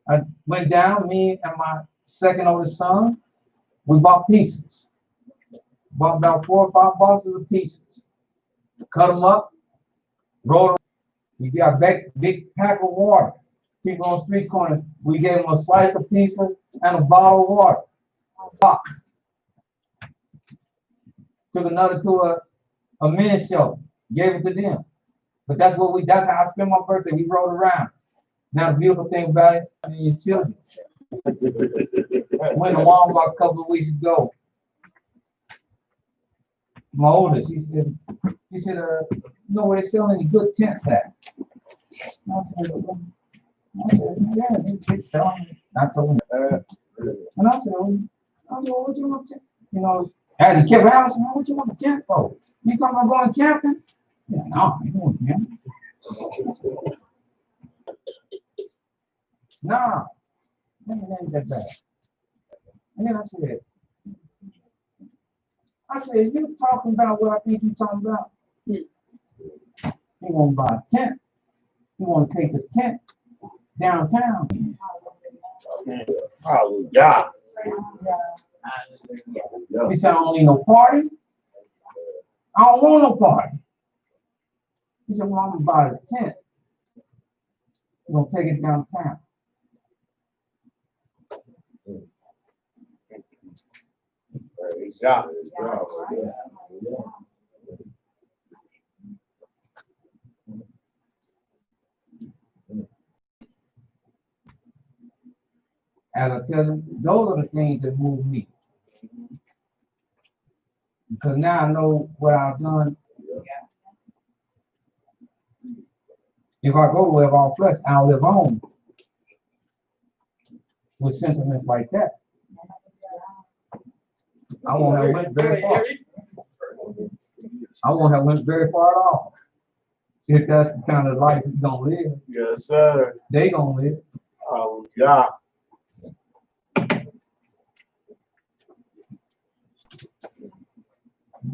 I went down, me and my second oldest son, we bought pieces. Bought about 4 or 5 boxes of pieces. Cut them up, rolled them. We got a big pack of water. People on the street corner, we gave them a slice of pizza and a bottle of water. Box. Took another to a men's show, gave it to them. But that's how I spent my birthday. We rode around. Now the beautiful thing about it, I mean, your children. Went to Walmart a couple of weeks ago. My oldest, he said, you know where they sell any good tents at? I said, yeah, they sell them. I told him. And I said, well, what you want to, you know, as he kept asking, what you want a tent for? You talking about going camping? Yeah, no, I ain't going camping. Nah, it ain't that bad. And then I said, you talking about what I think you talking about? He want to buy a tent. He want to take the tent downtown. Hallelujah. He said, I don't need no party. I don't want no party. He said, well, I'm going to buy a tent. We're going to take it downtown. Yeah. As I tell you, those are the things that move me. Because now I know what I've done. If I go to live all flesh, I'll live on with sentiments like that. I won't have went very far. I won't have went very far at all. If that's the kind of life you're gonna live. Yes, sir. They gonna live. Hallelujah.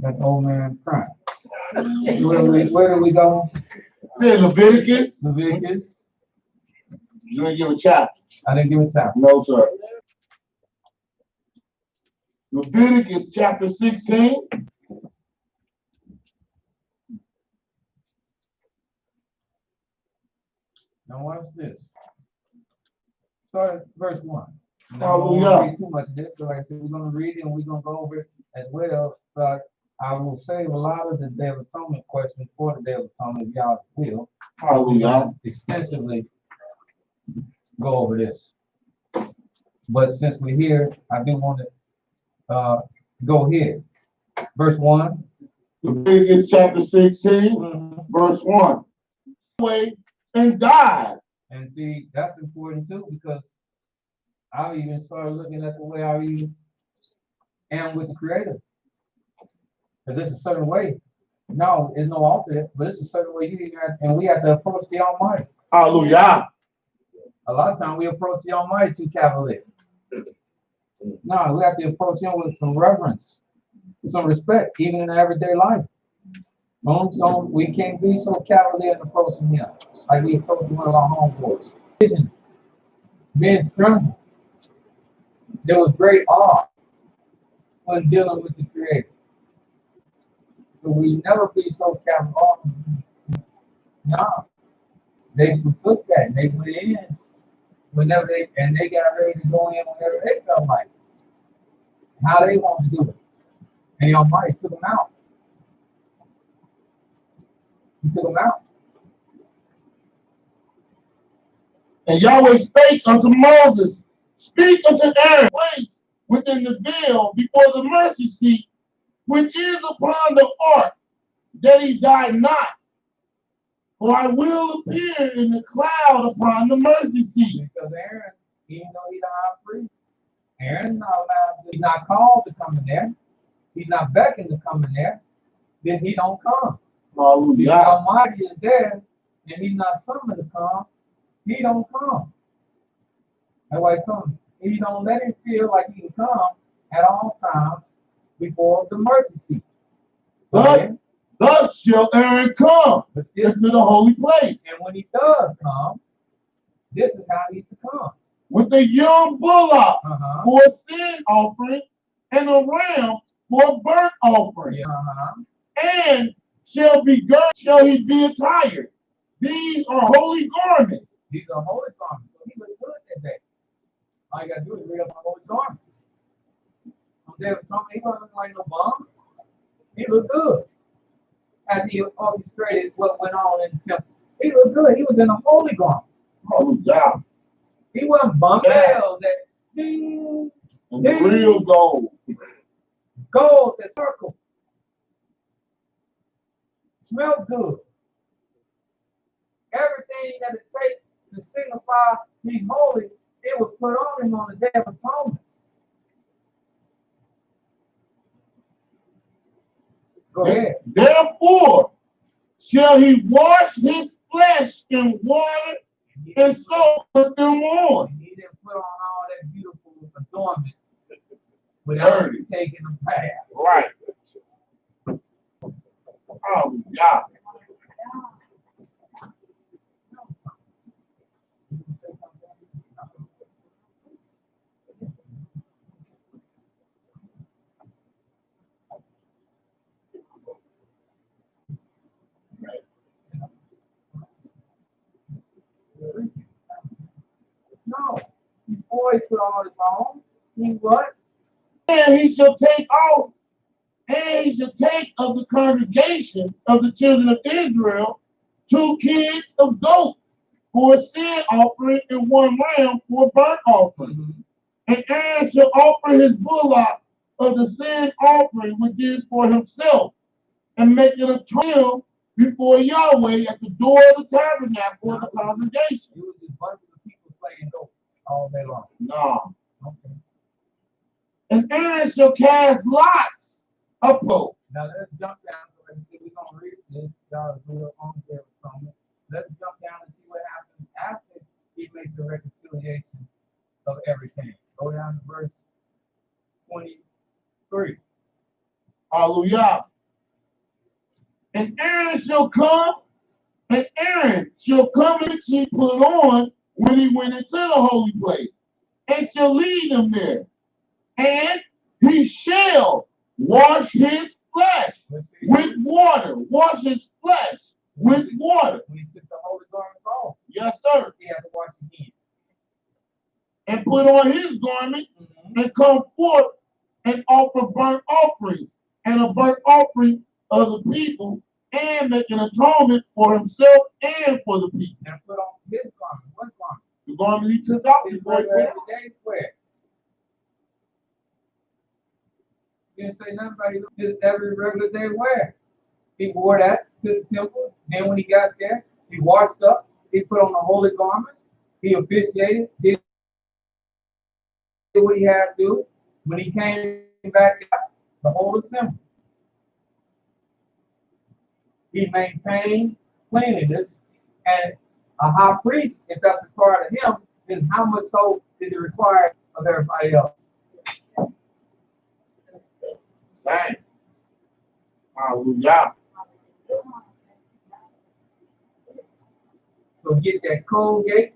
That old man crying. Where do we go? Say Leviticus. Leviticus. You didn't give a chapter. I didn't give it time. No, sir. Leviticus chapter 16. Now watch this. Start at verse 1. Hallelujah. Read too much of this, but like I said, we're going to read it and we're going to go over it as well. So I will save a lot of the Day of Atonement questions for the Day of Atonement, if y'all will. Hallelujah. Extensively go over this. But since we're here, I do want to go here. Verse 1. Leviticus chapter 16, Mhm. verse 1. Away and died. And see, that's important too, because I even started looking at the way I even am with the Creator. Because there's a certain way. No, there's no alternate, but it's a certain way you even have, and we have to approach the Almighty. Hallelujah. A lot of times we approach the Almighty too cavalier. No, we have to approach Him with some reverence, some respect, even in everyday life. We can't be so cavalier in approaching Him like we approach one of our homeboys. Visions, men trembled. There was great awe when dealing with the Creator. But we never be so cavalier. No, they forsook that and they went in whenever they got ready to go in whenever they felt like it, how they wanted to do it. And Almighty took them out. He took them out. And Yahweh spake unto Moses, speak unto Aaron, place within the veil before the mercy seat, which is upon the ark, that he die not. For I will appear in the cloud upon the mercy seat. Because Aaron, even though he's the high priest, Aaron's not allowed, he's not called to come in there. He's not beckoned to come in there. Then he don't come. If Hallelujah. Almighty is there and he's not summoned to come, he don't come. That's why he comes. He don't let him feel like he can come at all times before the mercy seat. Thus shall Aaron come But this, into the holy place and when he does come, this is how he's to come. with a young bullock Uh-huh. for a sin offering and a ram for a burnt offering. Uh-huh. And shall he be attired. These are holy garments. These are holy garments. So he looked good that day. All you gotta do is read up on holy garments. On David told me he wasn't looking like no bum. He looked good. As he orchestrated what went on in the temple. He looked good. He was in a holy garment. Hallelujah. He wasn't bum Yes. bells that ding, And the real gold. gold that circle. Smelled good. Everything that it takes to signify he's holy, it was put on him on the Day of Atonement. Go ahead. Therefore shall he wash his flesh in water and so put them on. And he didn't put on all that beautiful adornment without Dirty. taking a bath. Right. Hallelujah. No, before he put all this on, he what? And he shall take off, and he shall take of the congregation of the children of Israel 2 kids of goats for a sin offering and 1 ram for a burnt offering. And Aaron shall offer his bullock of the sin offering, which is for himself, and make it a trail before Yahweh at the door of the tabernacle of the congregation. It was this bunch of people playing goats all day long. No. Okay. And Aaron shall cast lots upward. Now let's jump down and see. We're gonna read this. Y'all do it on there from it. Let's jump down and see what happens after he makes the reconciliation of everything. Go down to verse 23. Hallelujah. And Aaron shall come, and he put on when he went into the holy place, and shall lead them there. And he shall wash his flesh with water. Wash his flesh with water. When he took the holy garments off, Yes, sir. he had to wash again. And put on his garments and come forth and offer burnt offerings and a burnt offering of the people, and make an atonement for himself and for the people. And put on his garment. What garment? The garment he took out His before he regular went. everyday wear. You didn't say nothing about his every regular day wear. He wore that to the temple. Then when he got there, he washed up. He put on the holy garments. He officiated, did what he had to do. When he came back out, the whole assembly, he maintained cleanliness. And a high priest, if that's required of him, then how much so is it required of everybody else? Same. Hallelujah. So get that Colgate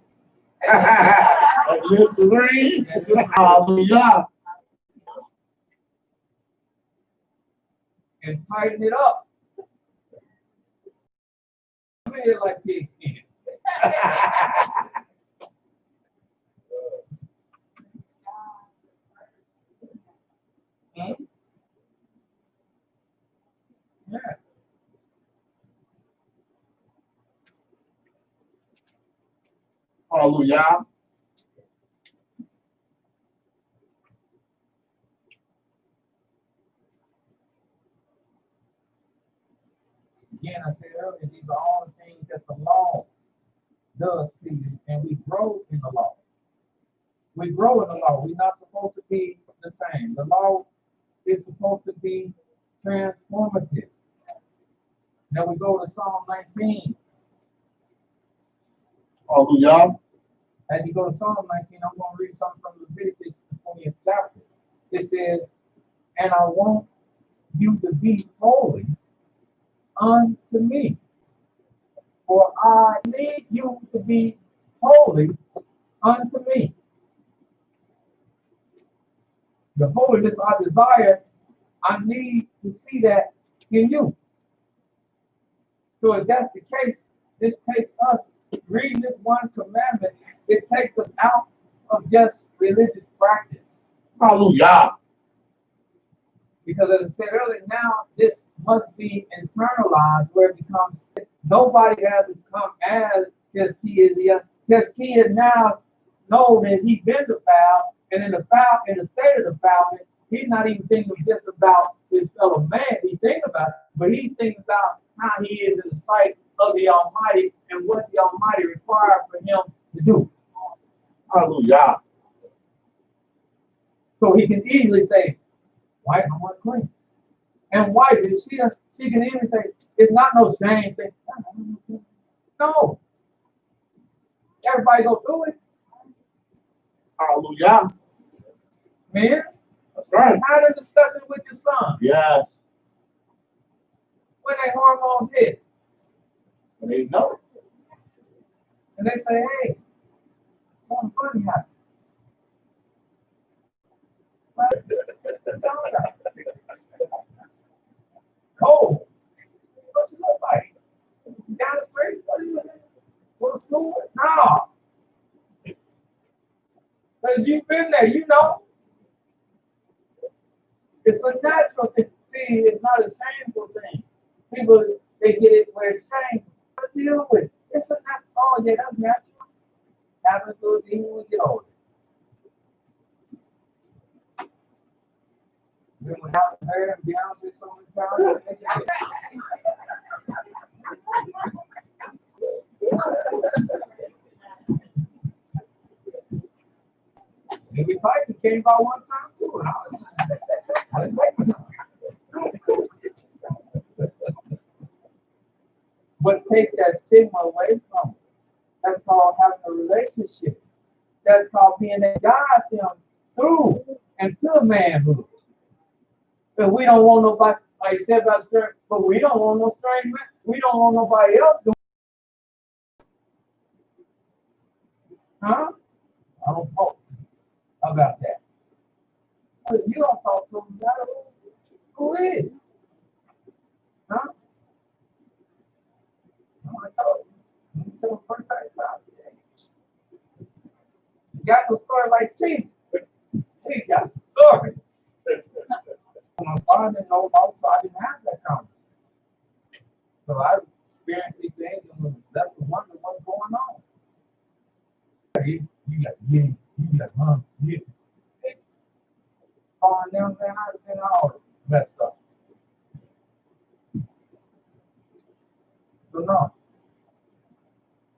And Listerine. Hallelujah. and tighten it up. I mean, it's like pig in it. Hmm? Yeah. Hallelujah. Again, I said earlier, these are all the things that the law does to you, and we grow in the law. We grow in the law. We're not supposed to be the same. The law is supposed to be transformative. Now we go to Psalm 19. Hallelujah. As you go to Psalm 19, I'm going to read something from Leviticus, the 20th chapter. It says, and I want you to be holy unto me. For I need you to be holy unto me. The holiness I desire, I need to see that in you. So if that's the case, this takes us reading this one commandment, it takes us out of just religious practice. Hallelujah. Because as I said earlier, now this must be internalized where it becomes nobody has to come as his kids. His kids now know that he's been defiled, and in the state of defilement, he's not even thinking just about his fellow man. He's thinking about it, but he's thinking about how he is in the sight of the Almighty and what the Almighty required for him to do. Hallelujah. So he can easily say, "Wife, I want clean." And wife, she can even say, it's not no shame thing. No. Everybody go through it. Hallelujah. Man, That's right. have a discussion with your son Yes. when they hormones hit. They know. And they say, hey, something funny happened. Right? Tell me that. Cold. What's it look like? Down the street? What are you doing? Go to school? No. Because you've been there, you know. It's a natural thing. See, it's not a shameful thing. People, they get it where it's shameful. What to deal with? It's a natural. Oh, yeah, that's natural. Happens to us even when we get older. Then when I heard Beyonce so many times, Jimmy Tyson came by one time too, and I was but take that stigma away from it. That's called having a relationship. That's called being that God them through into manhood. And we don't want nobody, like I said about strength, but we don't want no strange man. We don't want nobody else doing. Huh? I don't talk about that. But you don't talk to them, no matter who is. Huh? I told you. You told the first time you got no story like Chief. Chief got a story. My father didn't know about, so I didn't have that conversation. So I experienced these things and was left to wonder what's going on. You got to get it. You got to get it. Oh, and then I've been all messed up. So no.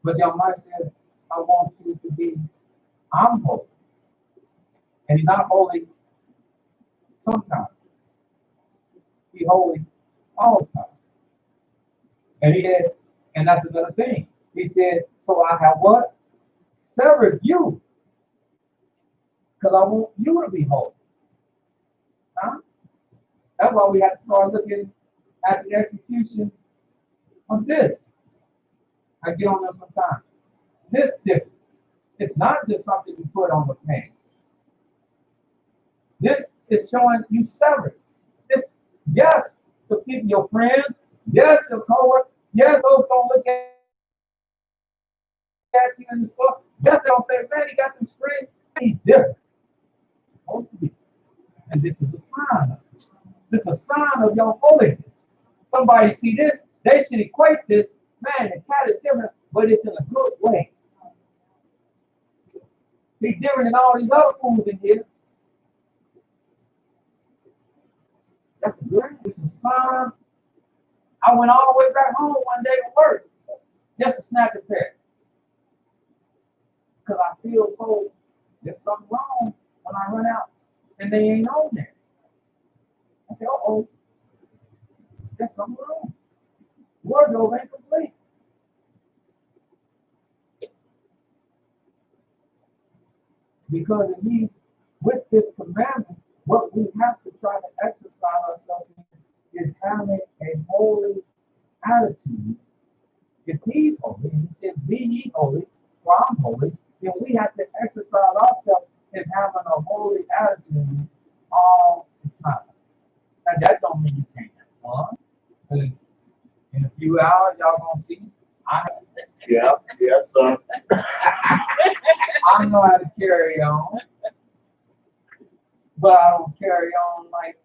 But your mind says, I want you to be, I'm holy. And he's not holy sometimes. He's holy all the time. And he had, and that's another thing. He said, so I have what? Severed you. Because I want you to be holy. Huh? That's why we have to start looking at the execution of this. I get on them sometimes. This different. It's not just something you put on the pan. This is showing you severed. This, yes, the people, your friends, yes, your coworkers, yes, those don't look at you in the store. Yes, they don't say, man, he got them straight. He's different. Supposed to be. And this is a sign. This is a sign of your holiness. Somebody see this, they should equate this, man, the cat is different, but it's in a good way. He's different than all these other fools in here. That's good. It's a sign. I went all the way back home one day to work just to snatch a pair. Because I feel so, there's something wrong when I run out and they ain't on there. I say, uh-oh, there's something wrong. Wardrobe ain't complete. Because it means with this commandment, what we have to try to exercise ourselves in is having a holy attitude. If he's holy, and he said, be ye holy, for I'm holy, then we have to exercise ourselves in having a holy attitude all the time. Now that don't mean you can't have fun. Because in a few hours, y'all gonna see Yeah, yes, sir. I know how to carry on, but I don't carry on like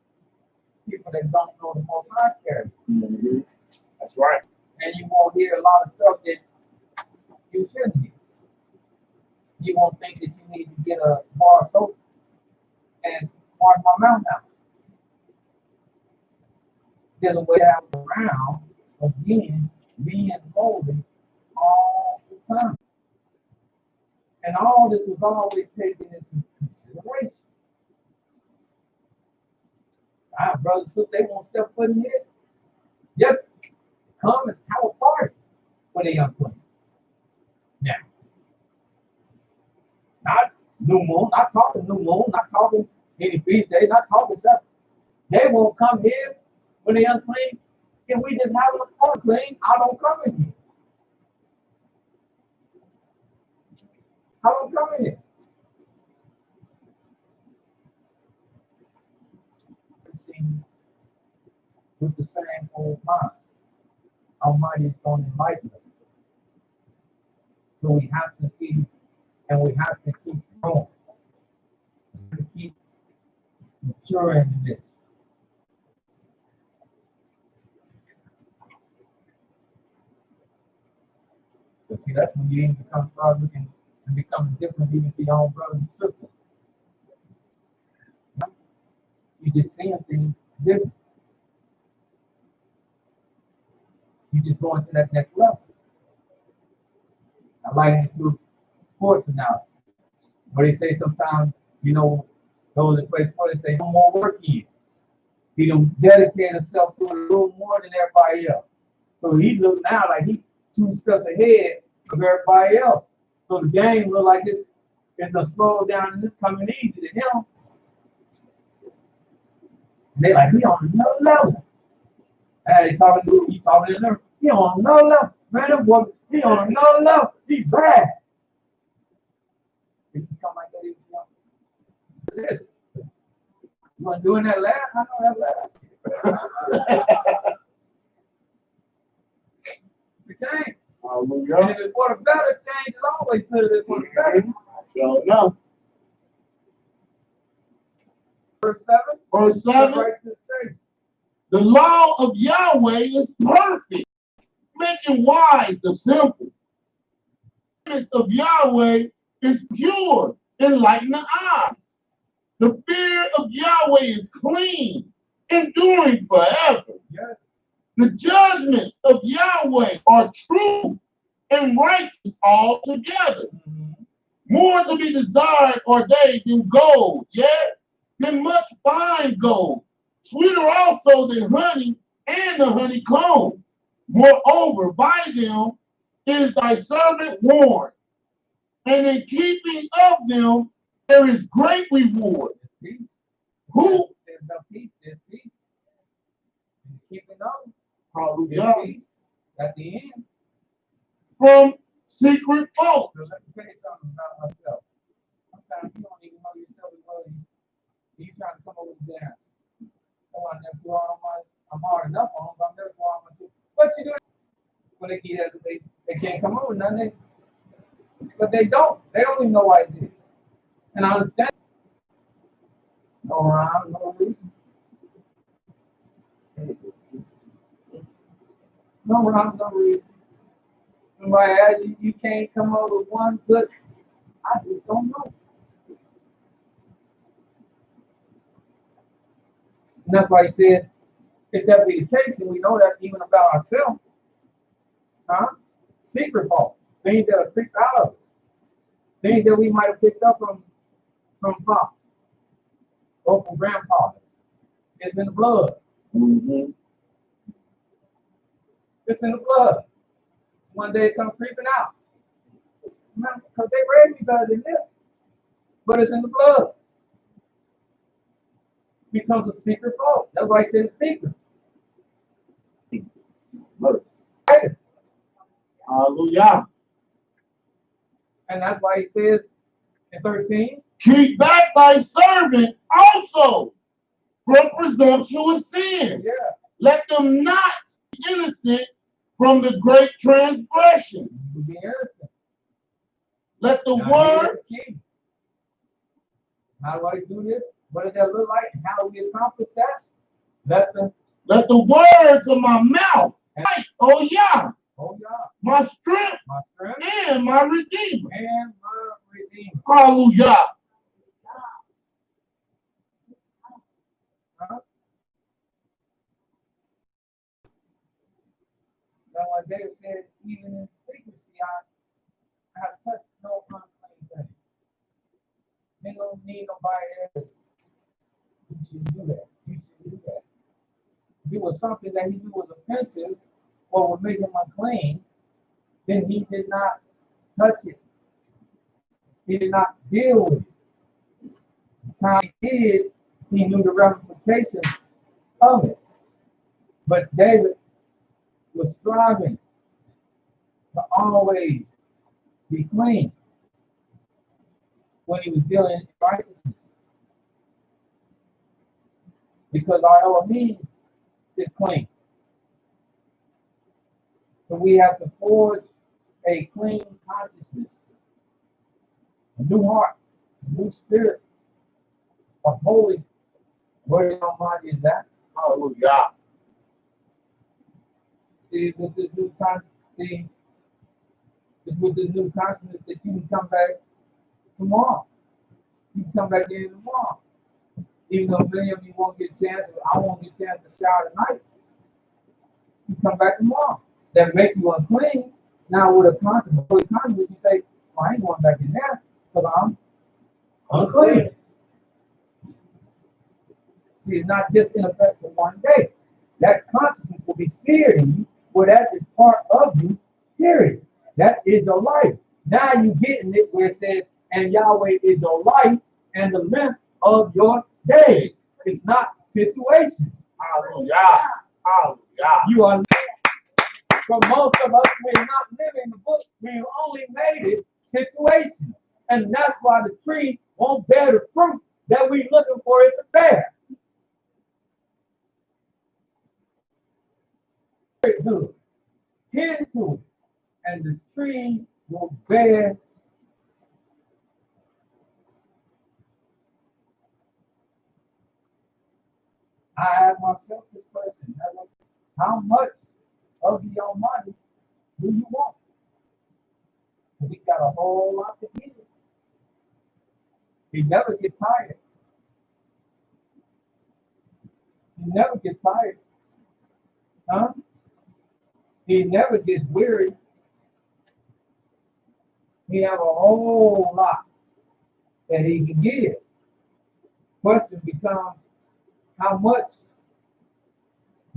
people that don't know the Most High carry. Mhm. That's right. And you won't hear a lot of stuff that you shouldn't hear. You won't think that you need to get a bar of soap and wash my mouth out. There's a way out around, again, being holy all the time. And all this was always taken into consideration. Our brothers, so they won't step foot in here. Just come and have a party for the young queen. Now, not new moon, not talking new moon, not talking any feast day, not talking stuff. They won't come here when the young queen. If we just have a party clean, I don't come in here. I don't come in here. See, with the same old mind, Almighty is going to enlighten us. So we have to see, and we have to keep growing, to keep maturing in this. But see, that's when you even start looking and becoming different even to your own brothers and sisters. You just seeing things different. You just going to that next level. I like it to sports analogy, where they say sometimes, you know, those that play sports, they say no more work here. He don't dedicate himself to it a little more than everybody else. So he look now like he 2 steps ahead of everybody else. So the game look like it's a slow down and it's coming easy to him. And they like, he on another level. And he talking to them, he on another level. Man, that boy, he on another level. He bad. If you come like that, that's it. You want doing that last? I know that last. We change. Hallelujah. And if it's for the better, change is always good if it's for the better. Don't know. Verse 7. Verse 7. Right to the chase. The law of Yahweh is perfect, making wise the simple. The commandments of Yahweh is pure, enlightening the eyes. The fear of Yahweh is clean, enduring forever. Yes. The judgments of Yahweh are true and righteous altogether. More to be desired are they than gold, yet than much fine gold, sweeter also than honey and the honeycomb. Moreover, by them is thy servant warned, and in keeping of them there is great reward. Peace. Who? There's no peace. There's peace. And keeping on. Hallelujah. There's peace at the end. From secret faults. So let me tell you something about myself. Sometimes you don't even know yourself as well. You trying to come up with a dance. Oh, I'm never too hard on my. I'm hard enough on them, but I'm never too hard on my too. What you do when they get that they can't come up with nothing, but they don't. They don't even know why they did it. And I understand. No rhyme, no reason. No rhyme, no reason. Somebody asked you, you can't come up with one good. I just don't know. And that's why he said, if that be the case, and we know that even about ourselves, secret faults, things that are picked out of us, things that we might have picked up from pops or from grandfather. It's in the blood. Mm-hmm. It's in the blood. One day it comes creeping out. Because they raised me better than this. But it's in the blood. It becomes a secret fault. That's why he says secret. Hallelujah. And that's why he says in 13, keep back thy servant also from presumptuous sin. yeah. Let them not be innocent from the great transgression. To be innocent. Let the Now, word. here's the key. How do I do this? What does that look like? And how do we accomplish that? Let the words of my mouth. Oh yeah. Oh yeah. My strength My strength and my redeemer. and my redeemer. Hallelujah. Now, like David said, even in secrecy, I have touched no unclean thing. Ain't no need nobody else. You should do that. You should do that. If it was something that he knew was offensive or would make him unclean, then he did not touch it. He did not deal with it. The time he did, he knew the ramifications of it. But David was striving to always be clean when he was dealing in righteousness. Because our Elohim is clean. So we have to forge a clean consciousness, a new heart, a new spirit, a holy spirit. Where the Almighty is that? Hallelujah. See, with this new it's with this new consciousness that you can come back tomorrow. You can come back in tomorrow. Even though many of you won't get a chance, I won't get a chance to shower tonight. You come back tomorrow. That make you unclean. Now with a conscience, you say, well, I ain't going back in there because I'm unclean. See, it's not just in effect for one day. That consciousness will be seared in you, where that is part of you, period. That is your life. Now you getting it where it says, and Yahweh is your life and the length of your days. It's not situation. Hallelujah. Hallelujah. You are, for most of us, we're not living the book. We've only made it situation. And that's why the tree won't bear the fruit that we're looking for it to bear. Very good. Tend to it, and the tree will bear. I ask myself this question: how much of the Almighty do you want? We got a whole lot to give. He never gets tired. He never gets tired. Huh? He never gets weary. He have a whole lot that he can give. Question becomes, how much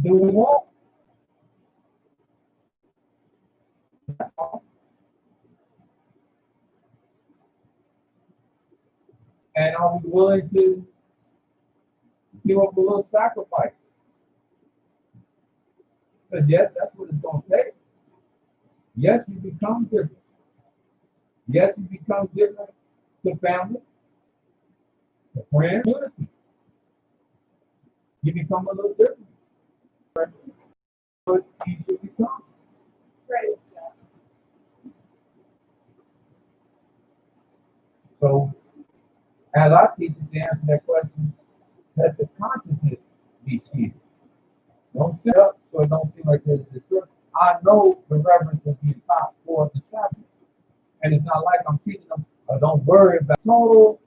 do we want? That's all. And are we willing to give up a little sacrifice? Because yes, that's what it's going to take. Yes, you become different. Yes, you become different to family, to friends, community. You become a little different. But you should become. Praise God. So, as I teach to answer that question, let the consciousness be shielded. Don't sit up so it don't seem like there's a disturbance. I know the reverence is being taught for the Sabbath. And it's not like I'm teaching them, don't worry about total